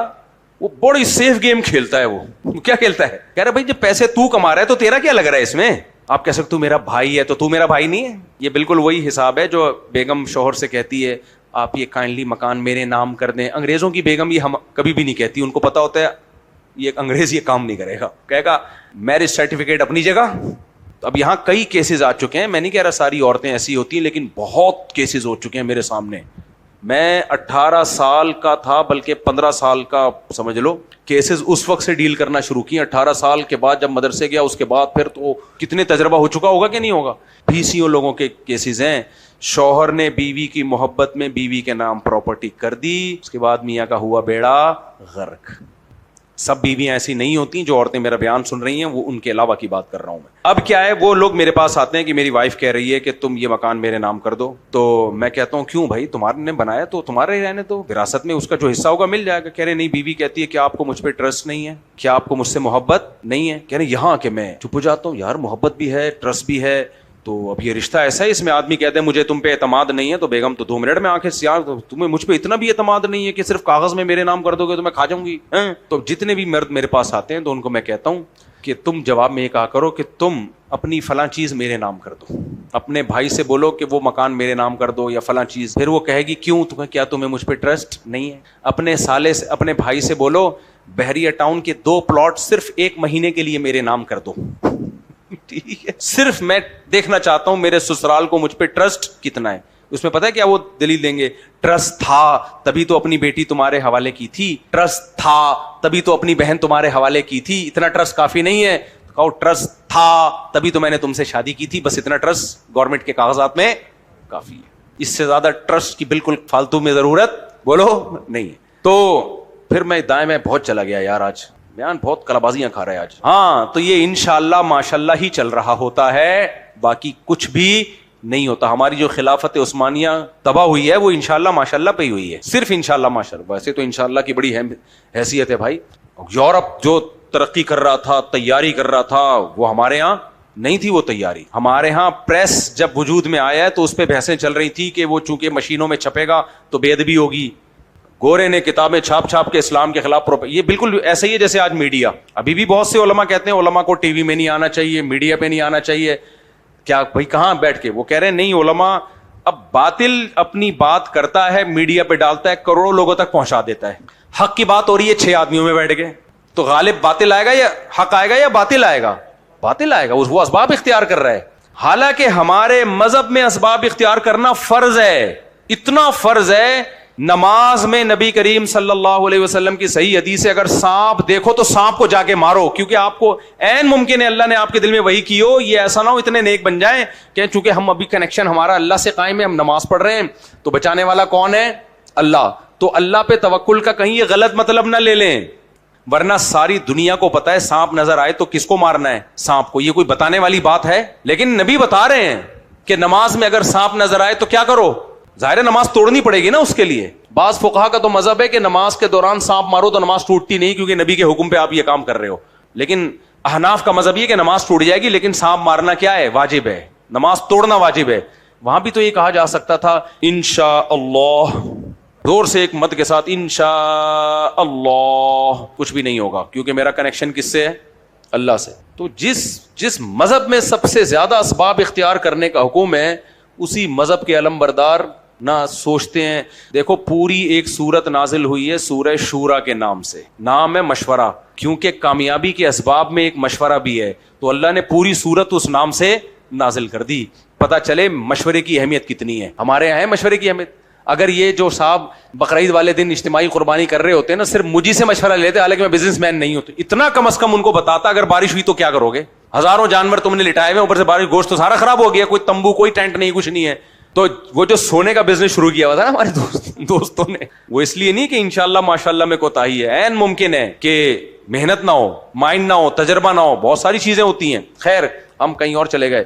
[SPEAKER 1] وہ بڑی سیف گیم کھیلتا ہے. وہ کیا کھیلتا ہے, کہہ رہا بھائی جب پیسے تو کما رہا ہے تو تیرا کیا لگ رہا ہے اس میں. آپ کہہ سکتے تو میرا بھائی ہے تو تو میرا بھائی نہیں ہے. یہ بالکل وہی حساب ہے جو بیگم شوہر سے کہتی ہے آپ یہ کائنڈلی مکان میرے نام کر دیں. انگریزوں کی بیگم یہ ہم کبھی بھی نہیں کہتی, ان کو پتا ہوتا ہے یہ انگریز یہ کام نہیں کرے گا, کہے گا میرج سرٹیفکیٹ اپنی جگہ. تو اب یہاں کئی کیسز آ چکے ہیں, میں نہیں کہہ رہا ساری عورتیں ایسی ہوتی ہیں, لیکن بہت کیسز ہو چکے ہیں میرے سامنے. میں 18 سال کا تھا, بلکہ 15 سال کا سمجھ لو, کیسز اس وقت سے ڈیل کرنا شروع کی. 18 سال کے بعد جب مدرسے گیا اس کے بعد پھر تو کتنے تجربہ ہو چکا ہوگا کہ نہیں ہوگا. PCO لوگوں کے کیسز ہیں, شوہر نے بیوی کی محبت میں بیوی کے نام پراپرٹی کر دی, اس کے بعد میاں کا ہوا بیڑا غرق. سب بیویاں ایسی نہیں ہوتی جو عورتیں میرا بیان سن رہی ہیں, وہ ان کے علاوہ کی بات کر رہا ہوں میں. اب کیا ہے, وہ لوگ میرے پاس آتے ہیں کہ میری وائف کہہ رہی ہے کہ تم یہ مکان میرے نام کر دو. تو میں کہتا ہوں کیوں بھائی, تمہارے نے بنایا تو تمہارے ہی رہنے دو, وراثت میں اس کا جو حصہ ہوگا مل جائے گا. کہہ رہے نہیں, بیوی کہتی ہے کیا آپ کو مجھ پہ ٹرسٹ نہیں ہے, کیا آپ کو مجھ سے محبت نہیں ہے. کہہ رہے یہاں کہ میں چپ ہو جاتا ہوں, یار محبت بھی ہے ٹرسٹ بھی ہے, تو اب یہ رشتہ ایسا ہے اس میں آدمی کہتے ہیں مجھے تم پہ اعتماد نہیں ہے, تو بیگم تو 2 منٹ میں آنکھیں سیاہ, تمہیں مجھ پہ اتنا بھی اعتماد نہیں ہے کہ صرف کاغذ میں میرے نام کر دو گے تو میں کھا جاؤں گی. تو جتنے بھی مرد میرے پاس آتے ہیں تو ان کو میں کہتا ہوں کہ تم جواب میں یہ کہا کرو کہ تم اپنی فلاں چیز میرے نام کر دو. اپنے بھائی سے بولو کہ وہ مکان میرے نام کر دو یا فلاں چیز. پھر وہ کہے گی کیوں, تمہیں کیا تمہیں مجھ پہ ٹرسٹ نہیں ہے. اپنے سالے سے اپنے بھائی سے بولو بحریہ ٹاؤن کے 2 پلاٹ صرف 1 مہینے کے لیے میرے نام کر دو. ٹھیک ہے, صرف میں دیکھنا چاہتا ہوں میرے سسرال کو مجھ پہ ٹرسٹ کتنا ہے. اس میں پتہ ہے کیا وہ دلیل دیں گے, ٹرسٹ تھا تبھی تو اپنی بیٹی تمہارے حوالے کی تھی, ٹرسٹ تھا تبھی تو اپنی بہن تمہارے حوالے کی تھی, اتنا ٹرسٹ کافی نہیں ہے. کہو ٹرسٹ تھا تبھی تو میں نے تم سے شادی کی تھی, بس اتنا ٹرسٹ گورنمنٹ کے کاغذات میں کافی ہے. اس سے زیادہ ٹرسٹ کی بالکل فالتو میں ضرورت بولو نہیں ہے. تو پھر میں دائیں میں بہت چلا گیا یار, آج بیان بہت کلابازیاں کھا رہا ہے آج. ہاں تو یہ انشاءاللہ ماشاءاللہ ہی چل رہا ہوتا ہے, باقی کچھ بھی نہیں ہوتا. ہماری جو خلافت عثمانیہ تباہ ہوئی ہے وہ انشاءاللہ ماشاءاللہ پہ ہی ہوئی ہے, صرف انشاءاللہ ماشاءاللہ. ویسے تو انشاءاللہ کی بڑی حیثیت ہے بھائی. یورپ جو ترقی کر رہا تھا, تیاری کر رہا تھا, وہ ہمارے ہاں نہیں تھی وہ تیاری. ہمارے ہاں پریس جب وجود میں آیا ہے تو اس پہ بحثیں چل رہی تھی کہ وہ چونکہ مشینوں میں چھپے گا تو بے ادبی ہوگی. گورے نے کتابیں چھاپ چھاپ کے اسلام کے خلاف یہ بالکل ایسے ہی ہے جیسے آج میڈیا. ابھی بھی بہت سے علماء کہتے ہیں علماء کو ٹی وی میں نہیں آنا چاہیے, میڈیا پہ نہیں آنا چاہیے. کیا بھائی کہاں بیٹھ کے, وہ کہہ رہے ہیں نہیں علماء, اب باطل اپنی بات کرتا ہے میڈیا پہ ڈالتا ہے, کروڑوں لوگوں تک پہنچا دیتا ہے. حق کی بات ہو رہی ہے 6 آدمیوں میں بیٹھ کے, تو غالب باطل آئے گا یا حق آئے گا یا باطل آئے گا, باطل آئے گا. وہ اسباب اختیار کر رہا ہے, حالانکہ ہمارے مذہب میں اسباب اختیار کرنا فرض ہے. اتنا فرض ہے, نماز میں نبی کریم صلی اللہ علیہ وسلم کی صحیح حدیث ہے, اگر سانپ دیکھو تو سانپ کو جا کے مارو, کیونکہ آپ کو عین ممکن ہے اللہ نے آپ کے دل میں وہی کی ہو, یہ ایسا نہ ہو اتنے نیک بن جائیں کہ چونکہ ہم ابھی کنیکشن ہمارا اللہ سے قائم ہے, ہم نماز پڑھ رہے ہیں, تو بچانے والا کون ہے, اللہ. تو اللہ پہ توکل کا کہیں یہ غلط مطلب نہ لے لیں, ورنہ ساری دنیا کو پتا ہے سانپ نظر آئے تو کس کو مارنا ہے, سانپ کو. یہ کوئی بتانے والی بات ہے, لیکن نبی بتا رہے ہیں کہ نماز میں اگر سانپ نظر آئے تو کیا کرو, ظاہر نماز توڑنی پڑے گی نا اس کے لیے. بعض فقہا کا تو مذہب ہے کہ نماز کے دوران سانپ مارو تو نماز ٹوٹتی نہیں, کیونکہ نبی کے حکم پہ آپ یہ کام کر رہے ہو. لیکن احناف کا مذہب یہ کہ نماز ٹوٹ جائے گی, لیکن سانپ مارنا کیا ہے, واجب ہے, نماز توڑنا واجب ہے. وہاں بھی تو یہ کہا جا سکتا تھا انشاءاللہ, زور سے ایک مد کے ساتھ انشاءاللہ, کچھ بھی نہیں ہوگا کیونکہ میرا کنیکشن کس سے ہے, اللہ سے. تو جس مذہب میں سب سے زیادہ اسباب اختیار کرنے کا حکم ہے, اسی مذہب کے علم بردار نہ سوچتے ہیں. دیکھو پوری ایک سورت نازل ہوئی ہے سورہ شورا کے نام سے, نام ہے مشورہ, کیونکہ کامیابی کے اسباب میں ایک مشورہ بھی ہے, تو اللہ نے پوری سورت اس نام سے نازل کر دی. پتہ چلے مشورے کی اہمیت کتنی ہے. ہمارے یہاں ہے مشورے کی اہمیت. اگر یہ جو صاحب بقرعید والے دن اجتماعی قربانی کر رہے ہوتے ہیں نا, صرف مجھے سے مشورہ لیتے, حالانکہ میں بزنس مین نہیں ہوں, تو اتنا کم از کم ان کو بتاتا اگر بارش ہوئی تو کیا کرو گے. ہزاروں جانور تم نے لٹائے ہوئے, اوپر سے بارش, گوشت تو سارا خراب ہو گیا, کوئی تمبو کوئی ٹینٹ نہیں, کچھ نہیں ہے. تو وہ جو سونے کا بزنس شروع کیا ہوا تھا نا ہمارے دوستوں نے, وہ اس لیے نہیں کہ انشاءاللہ ماشاءاللہ میں کوتاہی ہے, عین ممکن ہے کہ محنت نہ ہو, مائنڈ نہ ہو, تجربہ نہ ہو, بہت ساری چیزیں ہوتی ہیں. خیر ہم کہیں اور چلے گئے.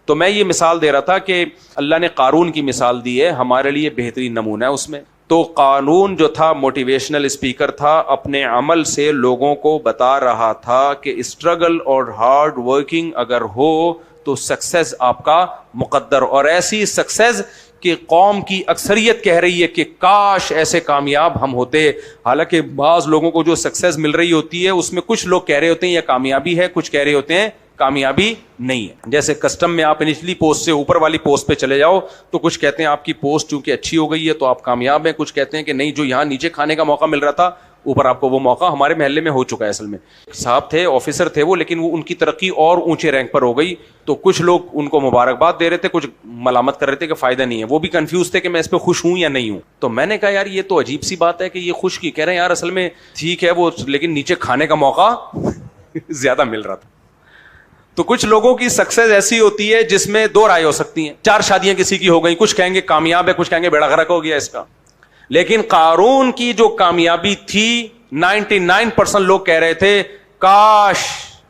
[SPEAKER 1] تو میں یہ مثال دے رہا تھا کہ اللہ نے قارون کی مثال دی ہے, ہمارے لیے بہترین نمونہ ہے اس میں. تو قارون جو تھا موٹیویشنل اسپیکر تھا, اپنے عمل سے لوگوں کو بتا رہا تھا کہ اسٹرگل اور ہارڈ ورکنگ اگر ہو تو سکسیس آپ کا مقدر, اور ایسی سکسیس کہ قوم کی اکثریت کہہ رہی ہے کہ کاش ایسے کامیاب ہم ہوتے. حالانکہ بعض لوگوں کو جو سکسیس مل رہی ہوتی ہے اس میں کچھ لوگ کہہ رہے ہوتے ہیں یہ کامیابی ہے, کچھ کہہ رہے ہوتے ہیں کامیابی نہیں ہے. جیسے کسٹم میں آپ نچلی پوسٹ سے اوپر والی پوسٹ پہ چلے جاؤ تو کچھ کہتے ہیں آپ کی پوسٹ چونکہ اچھی ہو گئی ہے تو آپ کامیاب ہیں, کچھ کہتے ہیں کہ نہیں جو یہاں نیچے کھانے کا موقع مل رہا تھا اوپر آپ کو وہ موقع ہمارے محلے میں ہو چکا ہے. اصل میں صاحب تھے, آفیسر تھے وہ, لیکن وہ ان کی ترقی اور اونچے رینک پر ہو گئی. تو کچھ لوگ ان کو مبارکباد دے رہے تھے, کچھ ملامت کر رہے تھے کہ فائدہ نہیں ہے. وہ بھی کنفیوز تھے کہ میں اس پہ خوش ہوں یا نہیں ہوں. تو میں نے کہا یار یہ تو عجیب سی بات ہے کہ یہ خوش کی کہہ رہے ہیں, یار اصل میں ٹھیک ہے وہ, لیکن نیچے کھانے کا موقع زیادہ مل رہا تھا. تو کچھ لوگوں کی سکسیس ایسی ہوتی ہے جس میں دو رائے ہو سکتی ہیں. 4 شادیاں کسی کی ہو گئی, کچھ کہیں گے کامیاب ہے, کچھ کہیں گے بیڑا غرق ہو گیا اس کا. لیکن قارون کی جو کامیابی تھی 99% لوگ کہہ رہے تھے کاش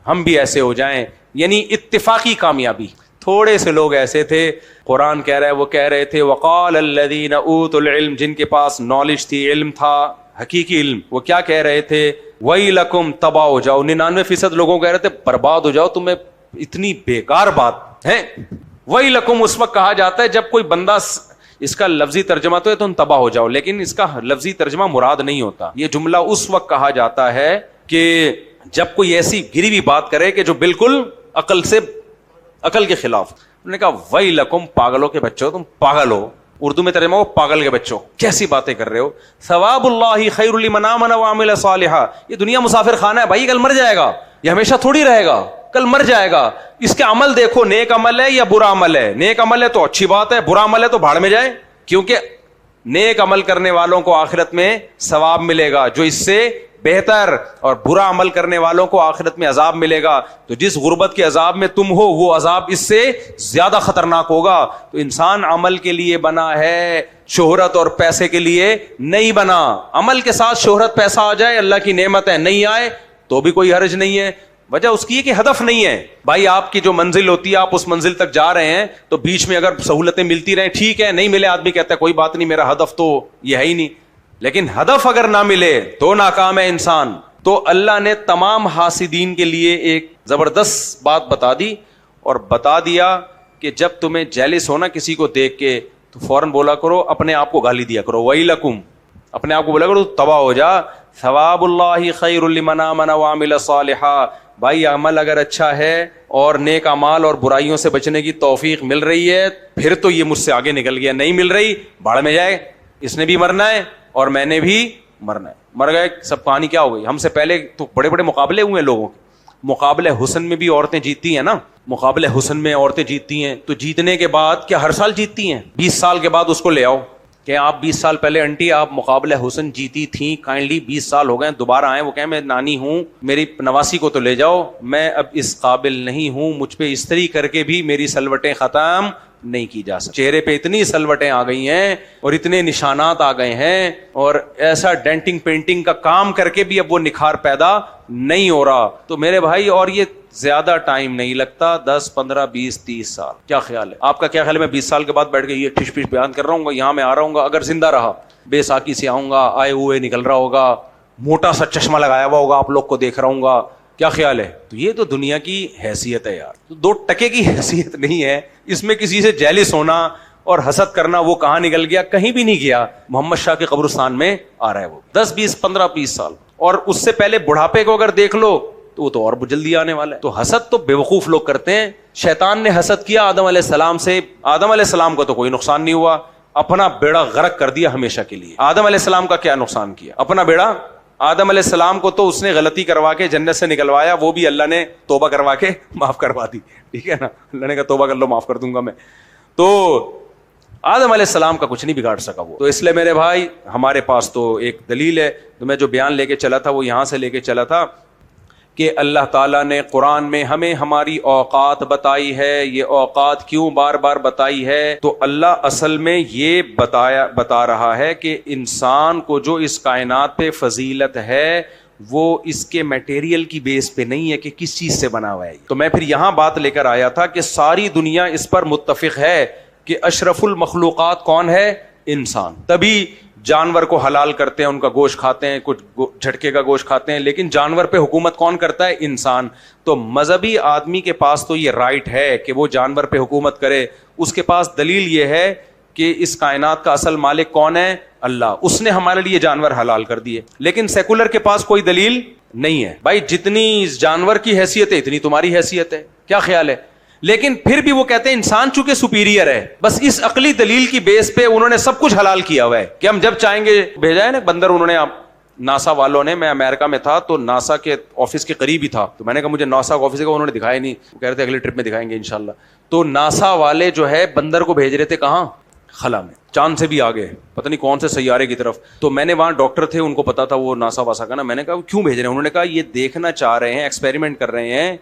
[SPEAKER 1] ہم بھی ایسے ہو جائیں, یعنی اتفاقی کامیابی. تھوڑے سے لوگ ایسے تھے, قرآن کہہ رہا ہے وہ کہہ رہے تھے وقال الذین اوتوا العلم, جن کے پاس نالج تھی, علم تھا, حقیقی علم, وہ کیا کہہ رہے تھے ویلکم, تباہ ہو جاؤ. 99% لوگوں کہہ رہے تھے برباد ہو جاؤ, تمہیں اتنی بیکار بات ہے. ویلکم اس وقت کہا جاتا ہے جب کوئی بندہ, اس کا لفظی ترجمہ تو ہے تم تباہ ہو جاؤ, لیکن اس کا لفظی ترجمہ مراد نہیں ہوتا. یہ جملہ اس وقت کہا جاتا ہے کہ جب کوئی ایسی گری ہوئی بات کرے کہ جو بالکل عقل کے خلاف. انہوں نے کہا ویلکم, پاگلوں کے بچوں, تم پاگل ہو. اردو میں ترجمہ ہو پاگل کے بچوں, کیسی باتیں کر رہے ہو. ثواب اللہ خیر لمن آمن وعمل صالحا. یہ دنیا مسافر خانہ ہے بھائی, کل مر جائے گا, یہ ہمیشہ تھوڑی رہے گا, کل مر جائے گا. اس کے عمل دیکھو, نیک عمل ہے یا برا عمل ہے. نیک عمل ہے تو اچھی بات ہے, برا عمل ہے تو بھاڑ میں جائے, کیونکہ نیک عمل کرنے والوں کو آخرت میں ثواب ملے گا جو اس سے بہتر, اور برا عمل کرنے والوں کو آخرت میں عذاب ملے گا. تو جس غربت کے عذاب میں تم ہو وہ عذاب اس سے زیادہ خطرناک ہوگا. تو انسان عمل کے لیے بنا ہے, شہرت اور پیسے کے لیے نہیں بنا. عمل کے ساتھ شہرت پیسہ آ جائے اللہ کی نعمت ہے, نہیں آئے تو بھی کوئی حرج نہیں ہے. وجہ اس کی ہے کہ ہدف نہیں ہے بھائی. آپ کی جو منزل ہوتی ہے آپ اس منزل تک جا رہے ہیں تو بیچ میں اگر سہولتیں ملتی رہیں ٹھیک ہے, نہیں ملے آدمی کہتا ہے کوئی بات نہیں, میرا ہدف تو یہ ہے ہی نہیں. لیکن ہدف اگر نہ ملے تو ناکام ہے انسان. تو اللہ نے تمام حاسدین کے لیے ایک زبردست بات بتا دی, اور بتا دیا کہ جب تمہیں جیلس ہونا کسی کو دیکھ کے تو فوراً بولا کرو, اپنے آپ کو گالی دیا کرو ویلکم, اپنے آپ کو بولا کرو تباہ ہو جا. ثواب اللہ خیر لمن آمن وعمل صالحا. بھائی عمل اگر اچھا ہے اور نیک اعمال اور برائیوں سے بچنے کی توفیق مل رہی ہے پھر تو یہ مجھ سے آگے نکل گیا. نہیں مل رہی بھاڑ میں جائے, اس نے بھی مرنا ہے اور میں نے بھی مرنا ہے. مر گئے سب, کہانی کیا ہو گئی. ہم سے پہلے تو بڑے بڑے مقابلے ہوئے ہیں لوگوں کے. مقابلے حسن میں بھی عورتیں جیتتی ہیں نا, مقابلے حسن میں عورتیں جیتتی ہیں. تو جیتنے کے بعد کیا ہر سال جیتتی ہیں؟ 20 سال کے بعد اس کو لے آؤ کہ آپ 20 سال پہلے انٹی آپ مقابلہ حسن جیتی تھیں, کائنڈلی 20 سال ہو گئے دوبارہ آئیں. وہ کہیں میں نانی ہوں, میری نواسی کو تو لے جاؤ, میں اب اس قابل نہیں ہوں, مجھ پہ استری کر کے بھی میری سلوٹیں ختم نہیں کی جا سکتی. چہرے پہ اتنی سلوٹیں آ گئی ہیں اور اتنے نشانات آ گئے ہیں, اور ایسا ڈینٹنگ پینٹنگ کا کام کر کے بھی اب وہ نکھار پیدا نہیں ہو رہا. تو میرے بھائی, اور یہ زیادہ ٹائم نہیں لگتا, 10 15 20 30 سال. کیا خیال ہے آپ کا؟ کیا خیال ہے میں 20 سال کے بعد بیٹھ کے یہ ٹھش پش بیان کر رہا ہوں گا, یہاں میں آ رہا ہوں گا, اگر زندہ رہا بے ساکی سے آؤں گا, آئے ہوئے نکل رہا ہوگا, موٹا سا چشمہ لگایا ہوا ہوگا, آپ لوگ کو دیکھ رہا ہوں گا. کیا خیال ہے؟ تو یہ تو دنیا کی حیثیت ہے یار, 2 ٹکے کی حیثیت نہیں ہے. اس میں کسی سے جیلس ہونا اور حسد کرنا وہ کہاں نکل گیا؟ کہیں بھی نہیں گیا. محمد شاہ کے قبرستان میں آ رہا ہے وہ 10 20 15 20 سال. اور اس سے پہلے بڑھاپے کو اگر دیکھ لو تو وہ تو اور جلدی آنے والا ہے. تو حسد تو بیوقوف لوگ کرتے ہیں. شیطان نے حسد کیا آدم علیہ السلام سے, آدم علیہ السلام کو تو کوئی نقصان نہیں ہوا, اپنا بیڑا غرق کر دیا ہمیشہ کے لیے. آدم علیہ السلام کا کیا نقصان کیا؟ اپنا بیڑا. آدم علیہ السلام کو تو اس نے غلطی کروا کے جنت سے نکلوایا, وہ بھی اللہ نے توبہ کروا کے معاف کروا دی. ٹھیک ہے نا, اللہ نے کہا توبہ کر لو معاف کر دوں گا میں. تو آدم علیہ السلام کا کچھ نہیں بگاڑ سکا وہ. تو اس لیے میرے بھائی ہمارے پاس تو ایک دلیل ہے. تو میں جو بیان لے کے چلا تھا وہ یہاں سے لے کے چلا تھا کہ اللہ تعالیٰ نے قرآن میں ہمیں ہماری اوقات بتائی ہے. یہ اوقات کیوں بار بار بتائی ہے؟ تو اللہ اصل میں یہ بتا رہا ہے کہ انسان کو جو اس کائنات پہ فضیلت ہے وہ اس کے میٹیریل کی بیس پہ نہیں ہے کہ کس چیز سے بنا ہوا ہے. تو میں پھر یہاں بات لے کر آیا تھا کہ ساری دنیا اس پر متفق ہے کہ اشرف المخلوقات کون ہے؟ انسان. تبھی جانور کو حلال کرتے ہیں, ان کا گوشت کھاتے ہیں, کچھ جھٹکے کا گوشت کھاتے ہیں, لیکن جانور پہ حکومت کون کرتا ہے؟ انسان. تو مذہبی آدمی کے پاس تو یہ رائٹ ہے کہ وہ جانور پہ حکومت کرے. اس کے پاس دلیل یہ ہے کہ اس کائنات کا اصل مالک کون ہے؟ اللہ. اس نے ہمارے لیے جانور حلال کر دیے. لیکن سیکولر کے پاس کوئی دلیل نہیں ہے. بھائی جتنی جانور کی حیثیت ہے اتنی تمہاری حیثیت ہے. کیا خیال ہے؟ لیکن پھر بھی وہ کہتے ہیں انسان چونکہ سپیریئر ہے, بس اس عقلی دلیل کی بیس پہ انہوں نے سب کچھ حلال کیا ہوا ہے کہ ہم جب چاہیں گے بھیجا ہے نا بندر. انہوں نے ناسا والوں نے, میں امریکہ میں تھا تو ناسا کے آفس کے قریب ہی تھا, تو میں نے کہا مجھے ناسا کا آفس ہے, انہوں نے دکھایا نہیں, وہ کہہ رہے تھے اگلی ٹرپ میں دکھائیں گے انشاءاللہ. تو ناسا والے جو ہے بندر کو بھیج رہے تھے کہاں؟ خلا میں. چاند سے بھی آگے, پتہ نہیں کون سے سیارے کی طرف. تو میں نے وہاں ڈاکٹر تھے, ان کو پتا تھا وہ ناسا واسا کا نا. میں نے کہا کیوں بھیج رہے ہیں؟ انہوں نے کہا یہ دیکھنا چاہ رہے ہیں, ایکسپیریمنٹ کر رہے ہیں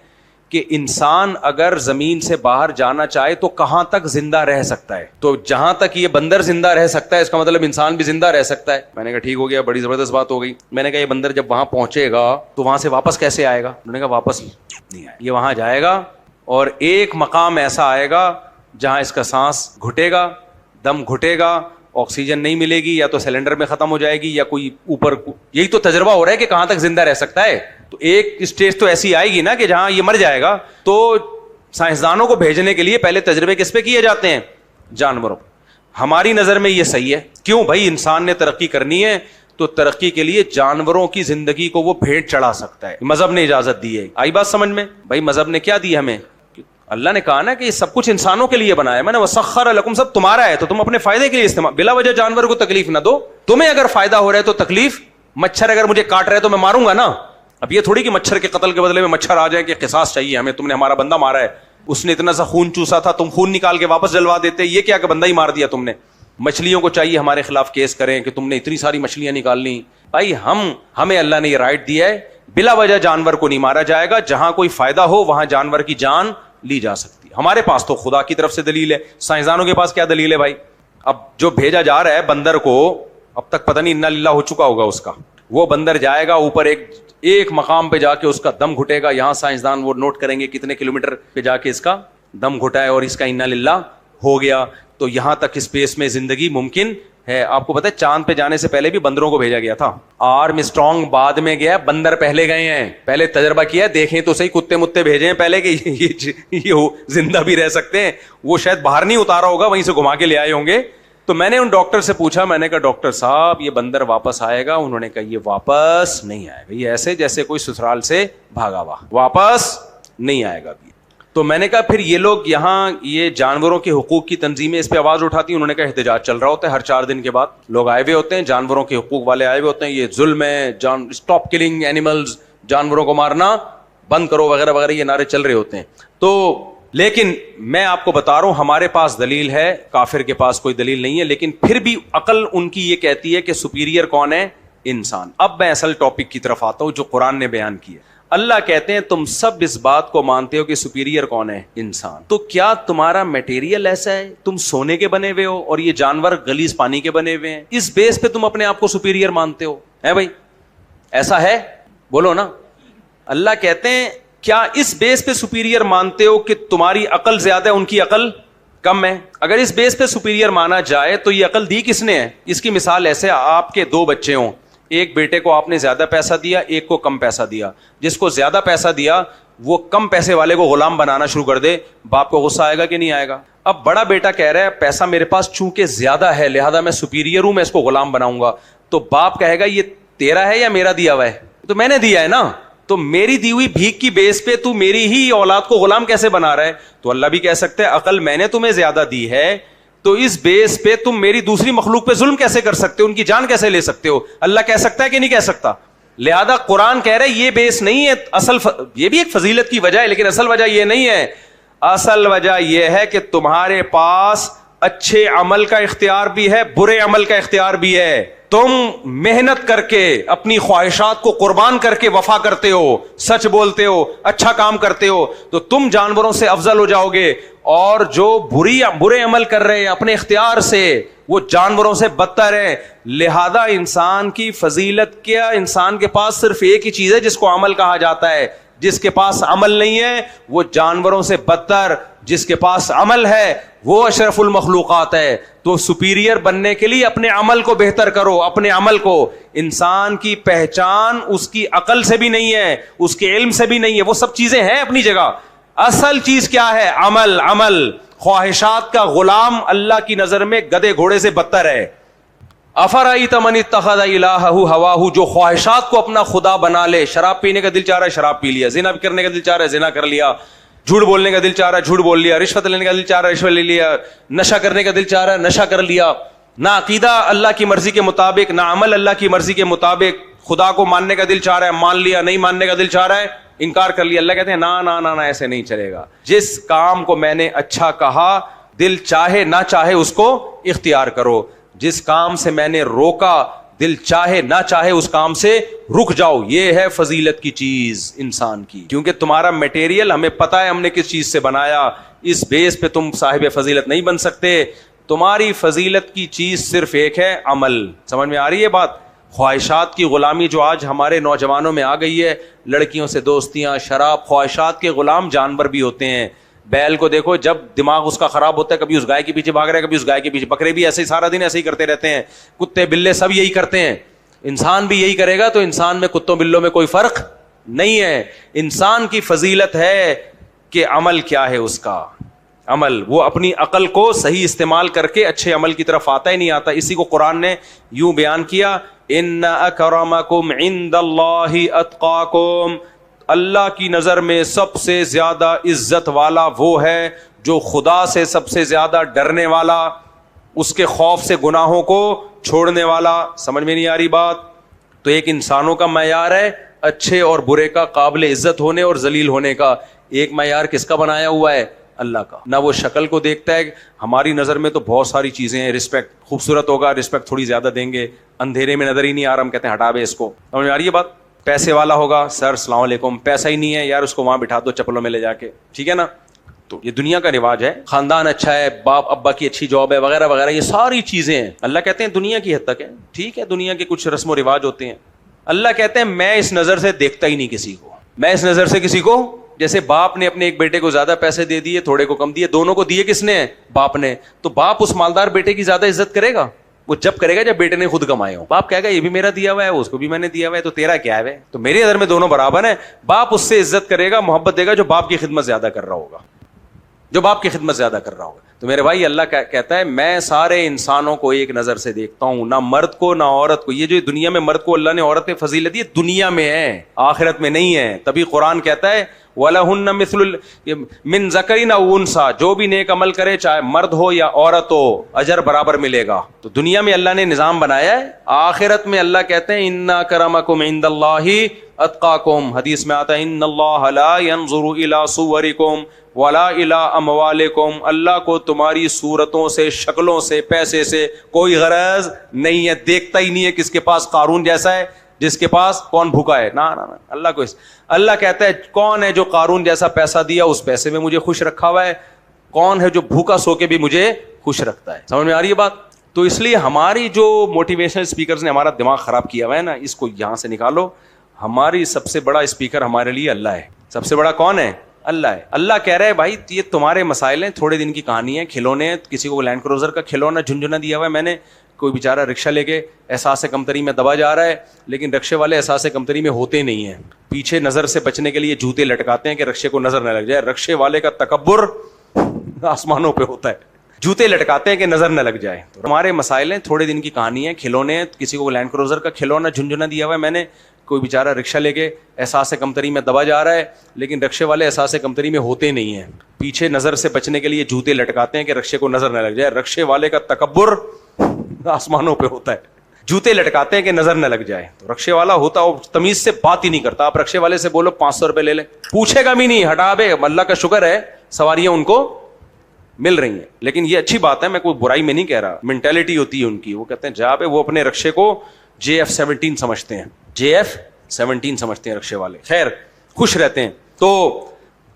[SPEAKER 1] کہ انسان اگر زمین سے باہر جانا چاہے تو کہاں تک زندہ رہ سکتا ہے. تو جہاں تک یہ بندر زندہ رہ سکتا ہے اس کا مطلب انسان بھی زندہ رہ سکتا ہے. میں نے کہا ٹھیک ہو گیا, بڑی زبردست بات ہو گئی. میں نے کہا یہ بندر جب وہاں پہنچے گا تو وہاں سے واپس کیسے آئے گا؟ انہوں نے کہا واپس نہیں آئے, یہ وہاں جائے گا اور ایک مقام ایسا آئے گا جہاں اس کا سانس گھٹے گا, دم گھٹے گا, آکسیجن نہیں ملے گی, یا تو سلنڈر میں ختم ہو جائے گی یا کوئی اوپر. یہی تو تجربہ ہو رہا ہے کہ کہاں تک زندہ رہ سکتا ہے. تو ایک اسٹیج تو ایسی آئے گی نا کہ جہاں یہ مر جائے گا. تو سائنسدانوں کو بھیجنے کے لیے پہلے تجربے کس پہ کیے جاتے ہیں؟ جانوروں. ہماری نظر میں یہ صحیح ہے. کیوں بھائی؟ انسان نے ترقی کرنی ہے تو ترقی کے لیے جانوروں کی زندگی کو وہ بھیٹ چڑھا سکتا ہے. مذہب نے اجازت دی ہے. آئی بات سمجھ میں؟ بھائی مذہب نے کیا دی ہمیں؟ اللہ نے کہا نا کہ یہ سب کچھ انسانوں کے لیے بنایا ہے. میں نے وسخر لکم, سب تمہارا ہے تو تم اپنے فائدے کے لیے استعمال. بلا وجہ جانور کو تکلیف نہ دو. تمہیں اگر فائدہ ہو رہا ہے تو تکلیف. مچھر اگر مجھے کاٹ رہا ہے تو میں ماروں گا نا. اب یہ تھوڑی کہ مچھر کے قتل کے بدلے میں مچھر آ جائے کہ قصاص چاہیے ہمیں, تم نے ہمارا بندہ مارا ہے, اس نے اتنا سا خون چوسا تھا, تم خون نکال کے واپس جلوا دیتے. یہ کیا کہ بندہ ہی مار دیا تم نے. مچھلیوں کو چاہیے ہمارے خلاف کیس کریں کہ تم نے اتنی ساری مچھلیاں نکال لی. بھائی ہمیں اللہ نے یہ رائٹ دیا ہے, بلا وجہ جانور کو نہیں مارا جائے گا. جہاں کوئی فائدہ ہو وہاں جانور کی جان لی جا سکتی ہے. ہمارے پاس تو خدا کی طرف سے دلیل ہے. سائنسدانوں کے پاس کیا دلیل ہے بھائی؟ اب جو بھیجا جا رہا ہے بندر کو, اب تک پتہ نہیں انا للہ ہو چکا ہوگا اس کا. وہ بندر جائے گا اوپر ایک مقام پہ جا کے اس کا دم گھٹے گا. یہاں سائنسدان وہ نوٹ کریں گے کتنے کلومیٹر پہ جا کے اس کا دم گھٹا ہے اور اس کا انا للہ ہو گیا. تو یہاں تک اسپیس میں زندگی ممکن ہے. آپ کو پتا ہے چاند پہ جانے سے پہلے بھی بندروں کو بھیجا گیا تھا. آرم اسٹرانگ بعد میں گیا, بندر پہلے گئے ہیں. پہلے تجربہ کیا, دیکھیں تو صحیح, کتے متے بھیجے ہیں پہلے کہ یہ زندہ بھی رہ سکتے ہیں. وہ شاید باہر نہیں اتارا ہوگا, وہیں سے گھما کے لے آئے ہوں گے. تو میں نے ان ڈاکٹر سے پوچھا, میں نے کہا ڈاکٹر صاحب یہ بندر واپس آئے گا؟ انہوں نے کہا یہ واپس نہیں آئے گا. یہ ایسے جیسے کوئی سسرال سے بھاگا ہوا, واپس نہیں آئے گا. تو میں نے کہا پھر یہ لوگ یہاں یہ جانوروں کے حقوق کی تنظیمیں اس پہ آواز اٹھاتی ہیں. انہوں نے کہا احتجاج چل رہا ہوتا ہے, ہر 4 دن کے بعد لوگ آئے ہوئے ہوتے ہیں, جانوروں کے حقوق والے آئے ہوئے ہوتے ہیں. یہ ظلم ہے, اسٹاپ کلنگ اینیملز, جانوروں کو مارنا بند کرو وغیرہ وغیرہ, یہ نعرے چل رہے ہوتے ہیں. تو لیکن میں آپ کو بتا رہا ہوں ہمارے پاس دلیل ہے, کافر کے پاس کوئی دلیل نہیں ہے. لیکن پھر بھی عقل ان کی یہ کہتی ہے کہ سپیریئر کون ہے؟ انسان. اب میں اصل ٹاپک کی طرف آتا ہوں جو قرآن نے بیان کی ہے. اللہ کہتے ہیں تم سب اس بات کو مانتے ہو کہ سپیریئر کون ہے؟ انسان. تو کیا تمہارا میٹیریل ایسا ہے, تم سونے کے بنے ہوئے ہو اور یہ جانور غلیظ پانی کے بنے ہوئے ہیں, اس بیس پہ تم اپنے آپ کو سپیریئر مانتے ہو؟ ہے بھائی ایسا ہے؟ بولو نا. اللہ کہتے ہیں کیا اس بیس پہ سپیریئر مانتے ہو کہ تمہاری عقل زیادہ ہے ان کی عقل کم ہے؟ اگر اس بیس پہ سپیریئر مانا جائے تو یہ عقل دی کس نے ہے؟ اس کی مثال ایسے, آپ کے 2 بچے ہوں, ایک بیٹے کو آپ نے زیادہ پیسہ دیا, ایک کو کم پیسہ دیا. جس کو زیادہ پیسہ دیا وہ کم پیسے والے کو غلام بنانا شروع کر دے, باپ کو غصہ آئے گا کہ نہیں آئے گا؟ اب بڑا بیٹا کہہ رہا ہے پیسہ میرے پاس چونکہ زیادہ ہے لہذا میں سپیریئر ہوں, میں اس کو غلام بناؤں گا. تو باپ کہے گا یہ تیرا ہے یا میرا دیا ہوا ہے؟ تو میں نے دیا ہے نا, تو میری دی ہوئی بھیک کی بیس پہ تو میری ہی اولاد کو غلام کیسے بنا رہا ہے؟ تو اللہ بھی کہہ سکتے ہیں عقل میں نے تمہیں زیادہ دی ہے تو اس بیس پہ تم میری دوسری مخلوق پہ ظلم کیسے کر سکتے ہو, ان کی جان کیسے لے سکتے ہو؟ اللہ کہہ سکتا ہے کہ نہیں کہہ سکتا؟ لہذا قرآن کہہ رہے یہ بیس نہیں ہے اصل, یہ بھی ایک فضیلت کی وجہ ہے لیکن اصل وجہ یہ نہیں ہے. اصل وجہ یہ ہے کہ تمہارے پاس اچھے عمل کا اختیار بھی ہے, برے عمل کا اختیار بھی ہے. تم محنت کر کے اپنی خواہشات کو قربان کر کے وفا کرتے ہو, سچ بولتے ہو, اچھا کام کرتے ہو, تو تم جانوروں سے افضل ہو جاؤ گے. اور جو برے عمل کر رہے ہیں اپنے اختیار سے, وہ جانوروں سے بدتر ہیں. لہذا انسان کی فضیلت کیا, انسان کے پاس صرف ایک ہی چیز ہے جس کو عمل کہا جاتا ہے. جس کے پاس عمل نہیں ہے وہ جانوروں سے بدتر, جس کے پاس عمل ہے وہ اشرف المخلوقات ہے. تو سپیریئر بننے کے لیے اپنے عمل کو بہتر کرو, اپنے عمل کو. انسان کی پہچان اس کی عقل سے بھی نہیں ہے, اس کے علم سے بھی نہیں ہے, وہ سب چیزیں ہیں اپنی جگہ. اصل چیز کیا ہے؟ عمل. عمل. خواہشات کا غلام اللہ کی نظر میں گدھے گھوڑے سے بدتر ہے. افرأیت من اتخذ الہہ ہواہ, جو خواہشات کو اپنا خدا بنا لے. شراب پینے کا دل چاہ رہا ہے, شراب پی لیا. زنا کرنے کا دل چاہ رہا ہے, زنا کر لیا. جھوٹ بولنے کا دل چاہ رہا ہے, جھوٹ بول لیا. رشوت لینے کا دل چاہ رہا ہے, رشوت لے لیا. نشہ کرنے کا دل چاہ رہا ہے, نشہ کر لیا. نہ عقیدہ اللہ کی مرضی کے مطابق, نہ عمل اللہ کی مرضی کے مطابق. خدا کو ماننے کا دل چاہ رہا ہے, مان لیا. نہیں ماننے کا دل چاہ رہا ہے, انکار کر لیا. اللہ کہتے ہیں نا نا نا نا, ایسے نہیں چلے گا. جس کام کو میں نے اچھا کہا, دل چاہے نہ چاہے اس کو اختیار کرو. جس کام سے میں نے روکا, دل چاہے نہ چاہے اس کام سے رک جاؤ. یہ ہے فضیلت کی چیز انسان کی. کیونکہ تمہارا میٹیریل ہمیں پتا ہے ہم نے کس چیز سے بنایا, اس بیس پہ تم صاحب فضیلت نہیں بن سکتے. تمہاری فضیلت کی چیز صرف ایک ہے, عمل. سمجھ میں آ رہی ہے بات؟ خواہشات کی غلامی جو آج ہمارے نوجوانوں میں آ گئی ہے, لڑکیوں سے دوستیاں, شراب. خواہشات کے غلام جانور بھی ہوتے ہیں. بیل کو دیکھو, جب دماغ اس کا خراب ہوتا ہے, کبھی اس گائے کے پیچھے بھاگ رہا ہے, کبھی اس گائے کے پیچھے. بکرے بھی ایسے ہی سارا دن ایسے ہی کرتے رہتے ہیں. کتے بلے سب یہی کرتے ہیں. انسان بھی یہی کرے گا, تو انسان میں کتوں بلوں میں کوئی فرق نہیں ہے. انسان کی فضیلت ہے کہ عمل کیا ہے اس کا. عمل, وہ اپنی عقل کو صحیح استعمال کر کے اچھے عمل کی طرف آتا ہی نہیں آتا. اسی کو قرآن نے یوں بیان کیا, ان اکرمکم عند اللہ اتقاکم. اللہ کی نظر میں سب سے زیادہ عزت والا وہ ہے جو خدا سے سب سے زیادہ ڈرنے والا, اس کے خوف سے گناہوں کو چھوڑنے والا. سمجھ میں نہیں آ رہی بات؟ تو ایک انسانوں کا معیار ہے اچھے اور برے کا, قابل عزت ہونے اور ذلیل ہونے کا. ایک معیار کس کا بنایا ہوا ہے؟ اللہ کا. نہ وہ شکل کو دیکھتا ہے. ہماری نظر میں تو بہت ساری چیزیں ہیں. رسپیکٹ, خوبصورت ہوگا رسپیکٹ تھوڑی زیادہ دیں گے, اندھیرے میں نظر ہی نہیں آ رہا, ہم کہتے ہیں ہٹا بے اس کو. سمجھ میں آ رہی ہے بات؟ پیسے والا ہوگا, سر السلام علیکم. پیسہ ہی نہیں ہے یار, اس کو وہاں بٹھا دو چپلوں میں لے جا کے, ٹھیک ہے نا. تو یہ دنیا کا رواج ہے. خاندان اچھا ہے, باپ ابا کی اچھی جاب ہے وغیرہ وغیرہ, یہ ساری چیزیں ہیں. اللہ کہتے ہیں دنیا کی حد تک ہے, ٹھیک ہے, دنیا کے کچھ رسم و رواج ہوتے ہیں. اللہ کہتے ہیں میں اس نظر سے دیکھتا ہی نہیں کسی کو. میں اس نظر سے کسی کو, جیسے باپ نے اپنے ایک بیٹے کو زیادہ پیسے دے دیے, تھوڑے کو کم دیے, دونوں کو دیے کس نے؟ باپ نے. تو باپ اس مالدار بیٹے کی زیادہ عزت کرے گا وہ جب کرے گا جب بیٹے نے خود کمائے ہو. باپ کہے گا یہ بھی میرا دیا ہوا ہے, اس کو بھی میں نے دیا ہوا ہے, تو تیرا کیا ہے؟ تو میری نظر میں دونوں برابر ہیں. باپ اس سے عزت کرے گا, محبت دے گا جو باپ کی خدمت زیادہ کر رہا ہوگا, جو باپ کی خدمت زیادہ کر رہا ہوگا. تو میرے بھائی اللہ کہتا ہے میں سارے انسانوں کو ایک نظر سے دیکھتا ہوں, نہ مرد کو نہ عورت کو. یہ جو دنیا میں مرد کو اللہ نے عورت پہ فضیلت دی, دنیا میں ہے, آخرت میں نہیں ہے. تبھی قرآن کہتا ہے وَلَهُنَّ مِثْلُ مِنْ ذَكَرٍ أَوْ أُنثَىٰ, جو بھی نیک عمل کرے چاہے مرد ہو یا عورت ہو, اجر برابر ملے گا. تو دنیا میں اللہ نے نظام بنایا ہے. آخرت میں اللہ کہتے ہیں اِنَّ أَكْرَمَكُمْ عِندَ اللَّهِ أَتْقَاكُمْ. حدیث میں آتا ہے اِنَّ اللَّهَ لَا يَنظُرُ إِلَىٰ صُوَرِكُمْ وَلَا إِلَىٰ أَمْوَالِكُمْ. اللہ کو تمہاری صورتوں سے, شکلوں سے, پیسے سے کوئی غرض نہیں ہے. دیکھتا ہی نہیں ہے کس کے پاس قارون جیسا ہے, جس کے پاس کون بھوکا ہے. نہ اللہ کو اللہ کہتا ہے کون ہے جو قارون جیسا پیسہ دیا, اس پیسے میں مجھے خوش رکھا ہوا ہے. کون ہے جو بھوکا سو کے بھی مجھے خوش رکھتا ہے. سمجھ میں آ رہی ہے بات؟ تو اس لیے ہماری جو موٹیویشنل اسپیکرز نے ہمارا دماغ خراب کیا ہوا ہے نا, اس کو یہاں سے نکالو. ہماری سب سے بڑا اسپیکر ہمارے لیے اللہ ہے. سب سے بڑا کون ہے؟ اللہ ہے. اللہ کہہ رہے ہے بھائی یہ تمہارے مسائل ہیں, تھوڑے دن کی کہانی ہے, کھلونے ہیں. کسی کو لینڈ کروزر کا کھلونا جھنجھنا دیا ہوا ہے میں نے, کوئی بیچارہ رکشہ لے کے احساس کمتری میں دبا جا رہا ہے, لیکن رکشے والے احساس کمتری میں ہوتے نہیں ہیں. پیچھے نظر سے بچنے کے لیے جوتے لٹکاتے ہیں کہ رکشے کو نظر نہ لگ جائے. رکشے والے کا تکبر آسمانوں پہ ہوتا ہے, جوتے لٹکاتے ہیں کہ نظر نہ لگ جائے. تو ہمارے مسائل ہیں, تھوڑے دن کی کہانی ہے, کھلونے ہیں. کسی کو لینڈ کروزر کا کھلونا جھنجھنا دیا ہوا ہے میں نے, کوئی بیچارہ رکشہ لے کے احساس کمتری میں دبا جا رہا ہے, لیکن رکشے والے احساس کمتری میں ہوتے نہیں ہیں. پیچھے نظر سے بچنے کے لیے جوتے لٹکاتے ہیں کہ رکشے کو نظر نہ لگ جائے. رکشے والے کا تکبر آسمانوں پہ ہوتا ہے, جوتے لٹکاتے ہیں کہ نظر نہ لگ جائے. تو رکشے والا ہوتا وہ تمیز سے بات ہی نہیں کرتا. آپ رکشے والے سے بولو 500 روپے لے لے, پوچھے گا بھی نہیں, ہٹا بے. اللہ کا شکر ہے سواریاں ان کو مل رہی ہیں. لیکن یہ اچھی بات ہے, میں کوئی برائی میں نہیں کہہ رہا, مینٹیلٹی ہوتی ہے ان کی. وہ کہتے ہیں جہاں پہ وہ اپنے رکشے کو JF-17 سمجھتے ہیں, JF-17 سمجھتے ہیں رکشے والے. خیر, خوش رہتے ہیں. تو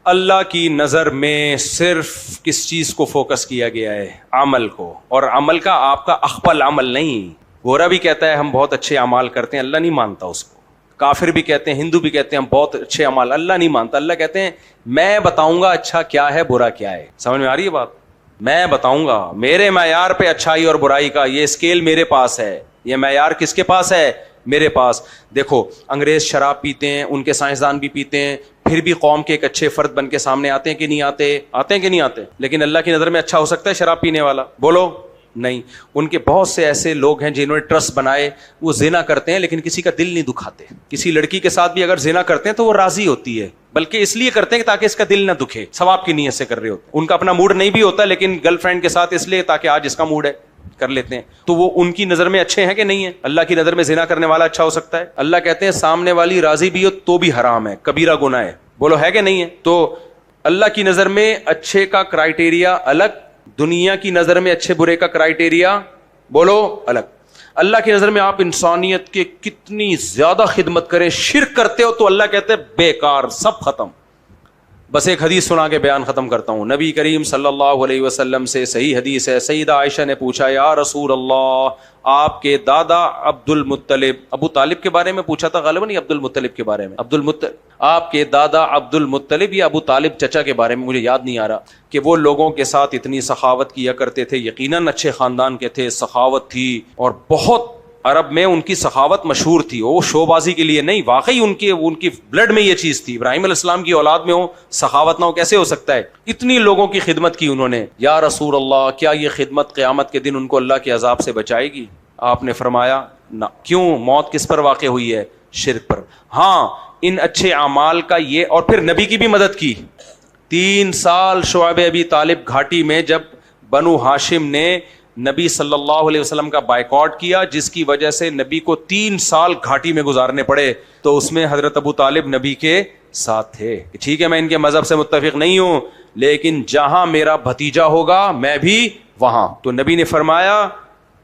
[SPEAKER 1] اللہ کی نظر میں صرف کس چیز کو فوکس کیا گیا ہے؟ عمل کو. اور عمل کا آپ کا اخپل عمل نہیں. گورا بھی کہتا ہے ہم بہت اچھے اعمال کرتے ہیں, اللہ نہیں مانتا اس کو. کافر بھی کہتے ہیں, ہندو بھی کہتے ہیں ہم بہت اچھے اعمال, اللہ نہیں مانتا. اللہ کہتے ہیں میں بتاؤں گا اچھا کیا ہے برا کیا ہے. سمجھ میں آ رہی ہے بات؟ میں بتاؤں گا, میرے معیار پہ اچھائی اور برائی کا یہ اسکیل میرے پاس ہے. یہ معیار کس کے پاس ہے؟ میرے پاس. دیکھو انگریز شراب پیتے ہیں, ان کے سائنسدان بھی پیتے ہیں, پھر بھی قوم کے ایک اچھے فرد بن کے سامنے آتے ہیں کہ نہیں آتے؟ آتے ہیں کہ نہیں آتے؟ لیکن اللہ کی نظر میں اچھا ہو سکتا ہے شراب پینے والا؟ بولو نہیں. ان کے بہت سے ایسے لوگ ہیں جنہوں نے ٹرسٹ بنائے, وہ زنا کرتے ہیں لیکن کسی کا دل نہیں دکھاتے. کسی لڑکی کے ساتھ بھی اگر زنا کرتے ہیں تو وہ راضی ہوتی ہے, بلکہ اس لیے کرتے ہیں کہ تاکہ اس کا دل نہ دکھے, ثواب کی نیت سے کر رہے ہوتے ہیں. ان کا اپنا موڈ نہیں بھی ہوتا لیکن گرل فرینڈ کے ساتھ اس لیے تاکہ آج اس کا موڈ ہے کر لیتے ہیں. تو وہ ان کی نظر میں اچھے ہیں کہ نہیں ہے؟ اللہ کی نظر میں زنا کرنے والا اچھا ہو سکتا ہے؟ اللہ کہتے ہیں سامنے والی راضی بھی ہو تو بھی حرام ہے, کبیرہ گناہ ہے. بولو ہے کہ نہیں ہے؟ تو اللہ کی نظر میں اچھے کا کرائٹیریا الگ, دنیا کی نظر میں اچھے برے کا کرائٹیریا بولو الگ. اللہ کی نظر میں آپ انسانیت کے کتنی زیادہ خدمت کریں, شرک کرتے ہو تو اللہ کہتے ہیں بیکار, سب ختم. بس ایک حدیث سنا کے بیان ختم کرتا ہوں. نبی کریم صلی اللہ علیہ وسلم سے صحیح حدیث ہے, سیدہ عائشہ نے پوچھا یا رسول اللہ, آپ کے دادا عبد المطلب, ابو طالب کے بارے میں پوچھا تھا غالباً, یا عبد المطلب کے بارے میں؟ آپ کے دادا عبد المطلب یا ابو طالب چچا کے بارے میں, مجھے یاد نہیں آ رہا, کہ وہ لوگوں کے ساتھ اتنی سخاوت کیا کرتے تھے. یقیناً اچھے خاندان کے تھے, سخاوت تھی, اور بہت عرب میں ان کی سخاوت مشہور تھی. وہ شو بازی کے لیے نہیں, واقعی ان کی بلڈ میں یہ چیز تھی. ابراہیم علیہ السلام کی اولاد میں ہو, سخاوت نہ ہو, کیسے ہو سکتا ہے؟ اتنی لوگوں کی خدمت کی انہوں نے. یا رسول اللہ, کیا یہ خدمت قیامت کے دن ان کو اللہ کے عذاب سے بچائے گی؟ آپ نے فرمایا نہ. کیوں؟ موت کس پر واقع ہوئی ہے؟ شرک پر. ہاں, ان اچھے اعمال کا یہ, اور پھر نبی کی بھی مدد کی. 3 سال شعیب ابی طالب گھاٹی میں جب بنو ہاشم نے نبی صلی اللہ علیہ وسلم کا بائیکاٹ کیا, جس کی وجہ سے نبی کو 3 سال گھاٹی میں گزارنے پڑے, تو اس میں حضرت ابو طالب نبی کے ساتھ تھے. ٹھیک ہے, میں ان کے مذہب سے متفق نہیں ہوں, لیکن جہاں میرا بھتیجا ہوگا میں بھی وہاں. تو نبی نے فرمایا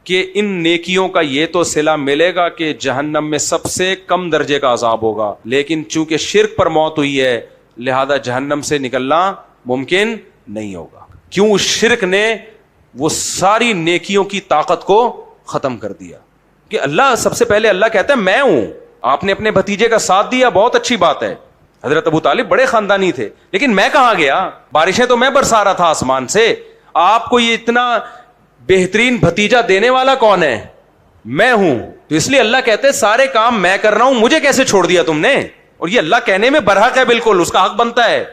[SPEAKER 1] کہ ان نیکیوں کا یہ تو صلہ ملے گا کہ جہنم میں سب سے کم درجے کا عذاب ہوگا, لیکن چونکہ شرک پر موت ہوئی ہے لہذا جہنم سے نکلنا ممکن نہیں ہوگا. کیوں؟ شرک نے وہ ساری نیکیوں کی طاقت کو ختم کر دیا. کہ اللہ سب سے پہلے اللہ کہتا ہے میں ہوں. آپ نے اپنے بھتیجے کا ساتھ دیا, بہت اچھی بات ہے. حضرت ابو طالب بڑے خاندانی تھے, لیکن میں کہاں گیا؟ بارشیں تو میں برسا رہا تھا آسمان سے. آپ کو یہ اتنا بہترین بھتیجا دینے والا کون ہے؟ میں ہوں. تو اس لیے اللہ کہتے ہیں سارے کام میں کر رہا ہوں, مجھے کیسے چھوڑ دیا تم نے؟ اور یہ اللہ کہنے میں برحق ہے, بالکل اس کا حق بنتا ہے.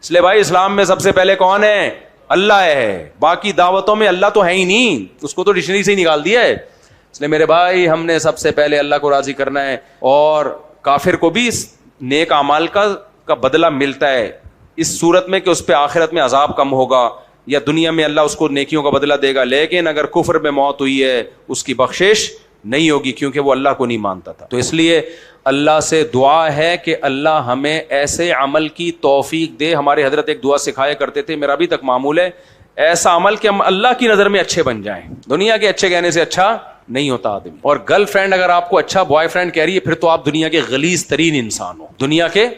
[SPEAKER 1] اس لیے بھائی اسلام میں سب سے پہلے کون ہے؟ اللہ ہے. باقی دعوتوں میں اللہ تو ہے ہی نہیں, اس کو تو ڈکشنری سے ہی نکال دیا ہے. اس لیے میرے بھائی ہم نے سب سے پہلے اللہ کو راضی کرنا ہے, اور کافر کو بھی اس نیک اعمال کا بدلہ ملتا ہے اس صورت میں کہ اس پہ آخرت میں عذاب کم ہوگا, یا دنیا میں اللہ اس کو نیکیوں کا بدلہ دے گا. لیکن اگر کفر میں موت ہوئی ہے اس کی بخشش نہیں ہوگی, کیونکہ وہ اللہ کو نہیں مانتا تھا. تو اس لیے اللہ سے دعا ہے کہ اللہ ہمیں ایسے عمل کی توفیق دے. ہمارے حضرت ایک دعا سکھایا کرتے تھے, میرا بھی تک معمول ہے, ایسا عمل کہ ہم اللہ کی نظر میں اچھے بن جائیں. دنیا کے اچھے کہنے سے اچھا نہیں ہوتا آدمی. اور گرل فرینڈ اگر آپ کو اچھا بوائے فرینڈ کہہ رہی ہے, پھر تو آپ دنیا کے غلیظ ترین انسان ہو, دنیا کے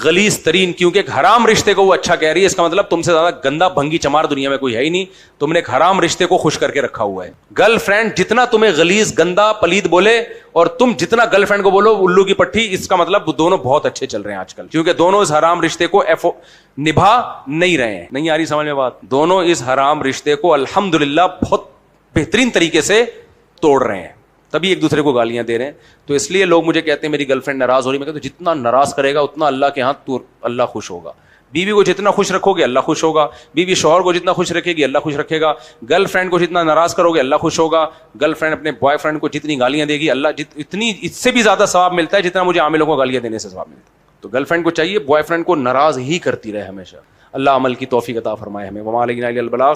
[SPEAKER 1] غلیظ ترین. کیونکہ ایک حرام رشتے کو وہ اچھا کہہ رہی ہے, اس کا مطلب تم سے زیادہ گندا بھنگی چمار دنیا میں کوئی ہے ہی نہیں. تم نے ایک حرام رشتے کو خوش کر کے رکھا ہوا ہے. گرل فرینڈ جتنا تمہیں غلیظ گندا پلید بولے, اور تم جتنا گرل فرینڈ کو بولو الو کی پٹھی, اس کا مطلب دونوں بہت اچھے چل رہے ہیں آج کل, کیونکہ دونوں اس حرام رشتے کو نبھا نہیں رہے ہیں. نہیں آ رہی سمجھ میں بات؟ دونوں اس حرام رشتے کو الحمدللہ بہت بہترین طریقے سے توڑ رہے ہیں, تبھی ایک دوسرے کو گالیاں دے رہے ہیں. تو اس لیے لوگ مجھے کہتے ہیں میری گرل فرینڈ ناراض ہو رہی. میں کہتا ہوں جتنا ناراض کرے گا اتنا اللہ کے ہاں تو اللہ خوش ہوگا. بیوی کو جتنا خوش رکھو گے اللہ خوش ہوگا, بیوی شوہر کو جتنا خوش رکھے گی اللہ خوش رکھے گا. گرل فرینڈ کو جتنا ناراض کرو گے اللہ خوش ہوگا. گرل فرینڈ اپنے بوائے فرینڈ کو جتنی گالیاں دے گی اللہ اتنی اس سے بھی زیادہ ثواب ملتا ہے جتنا مجھے عاملوں کو گالیاں دینے سے ثواب ملتا ہے. تو گرل فرینڈ کو چاہیے بوائے فرینڈ کو ناراض ہی کرتی رہے ہمیشہ. اللہ عمل کی توفیق عطا فرمائے ہمیں. وما علینا الا البلاغ.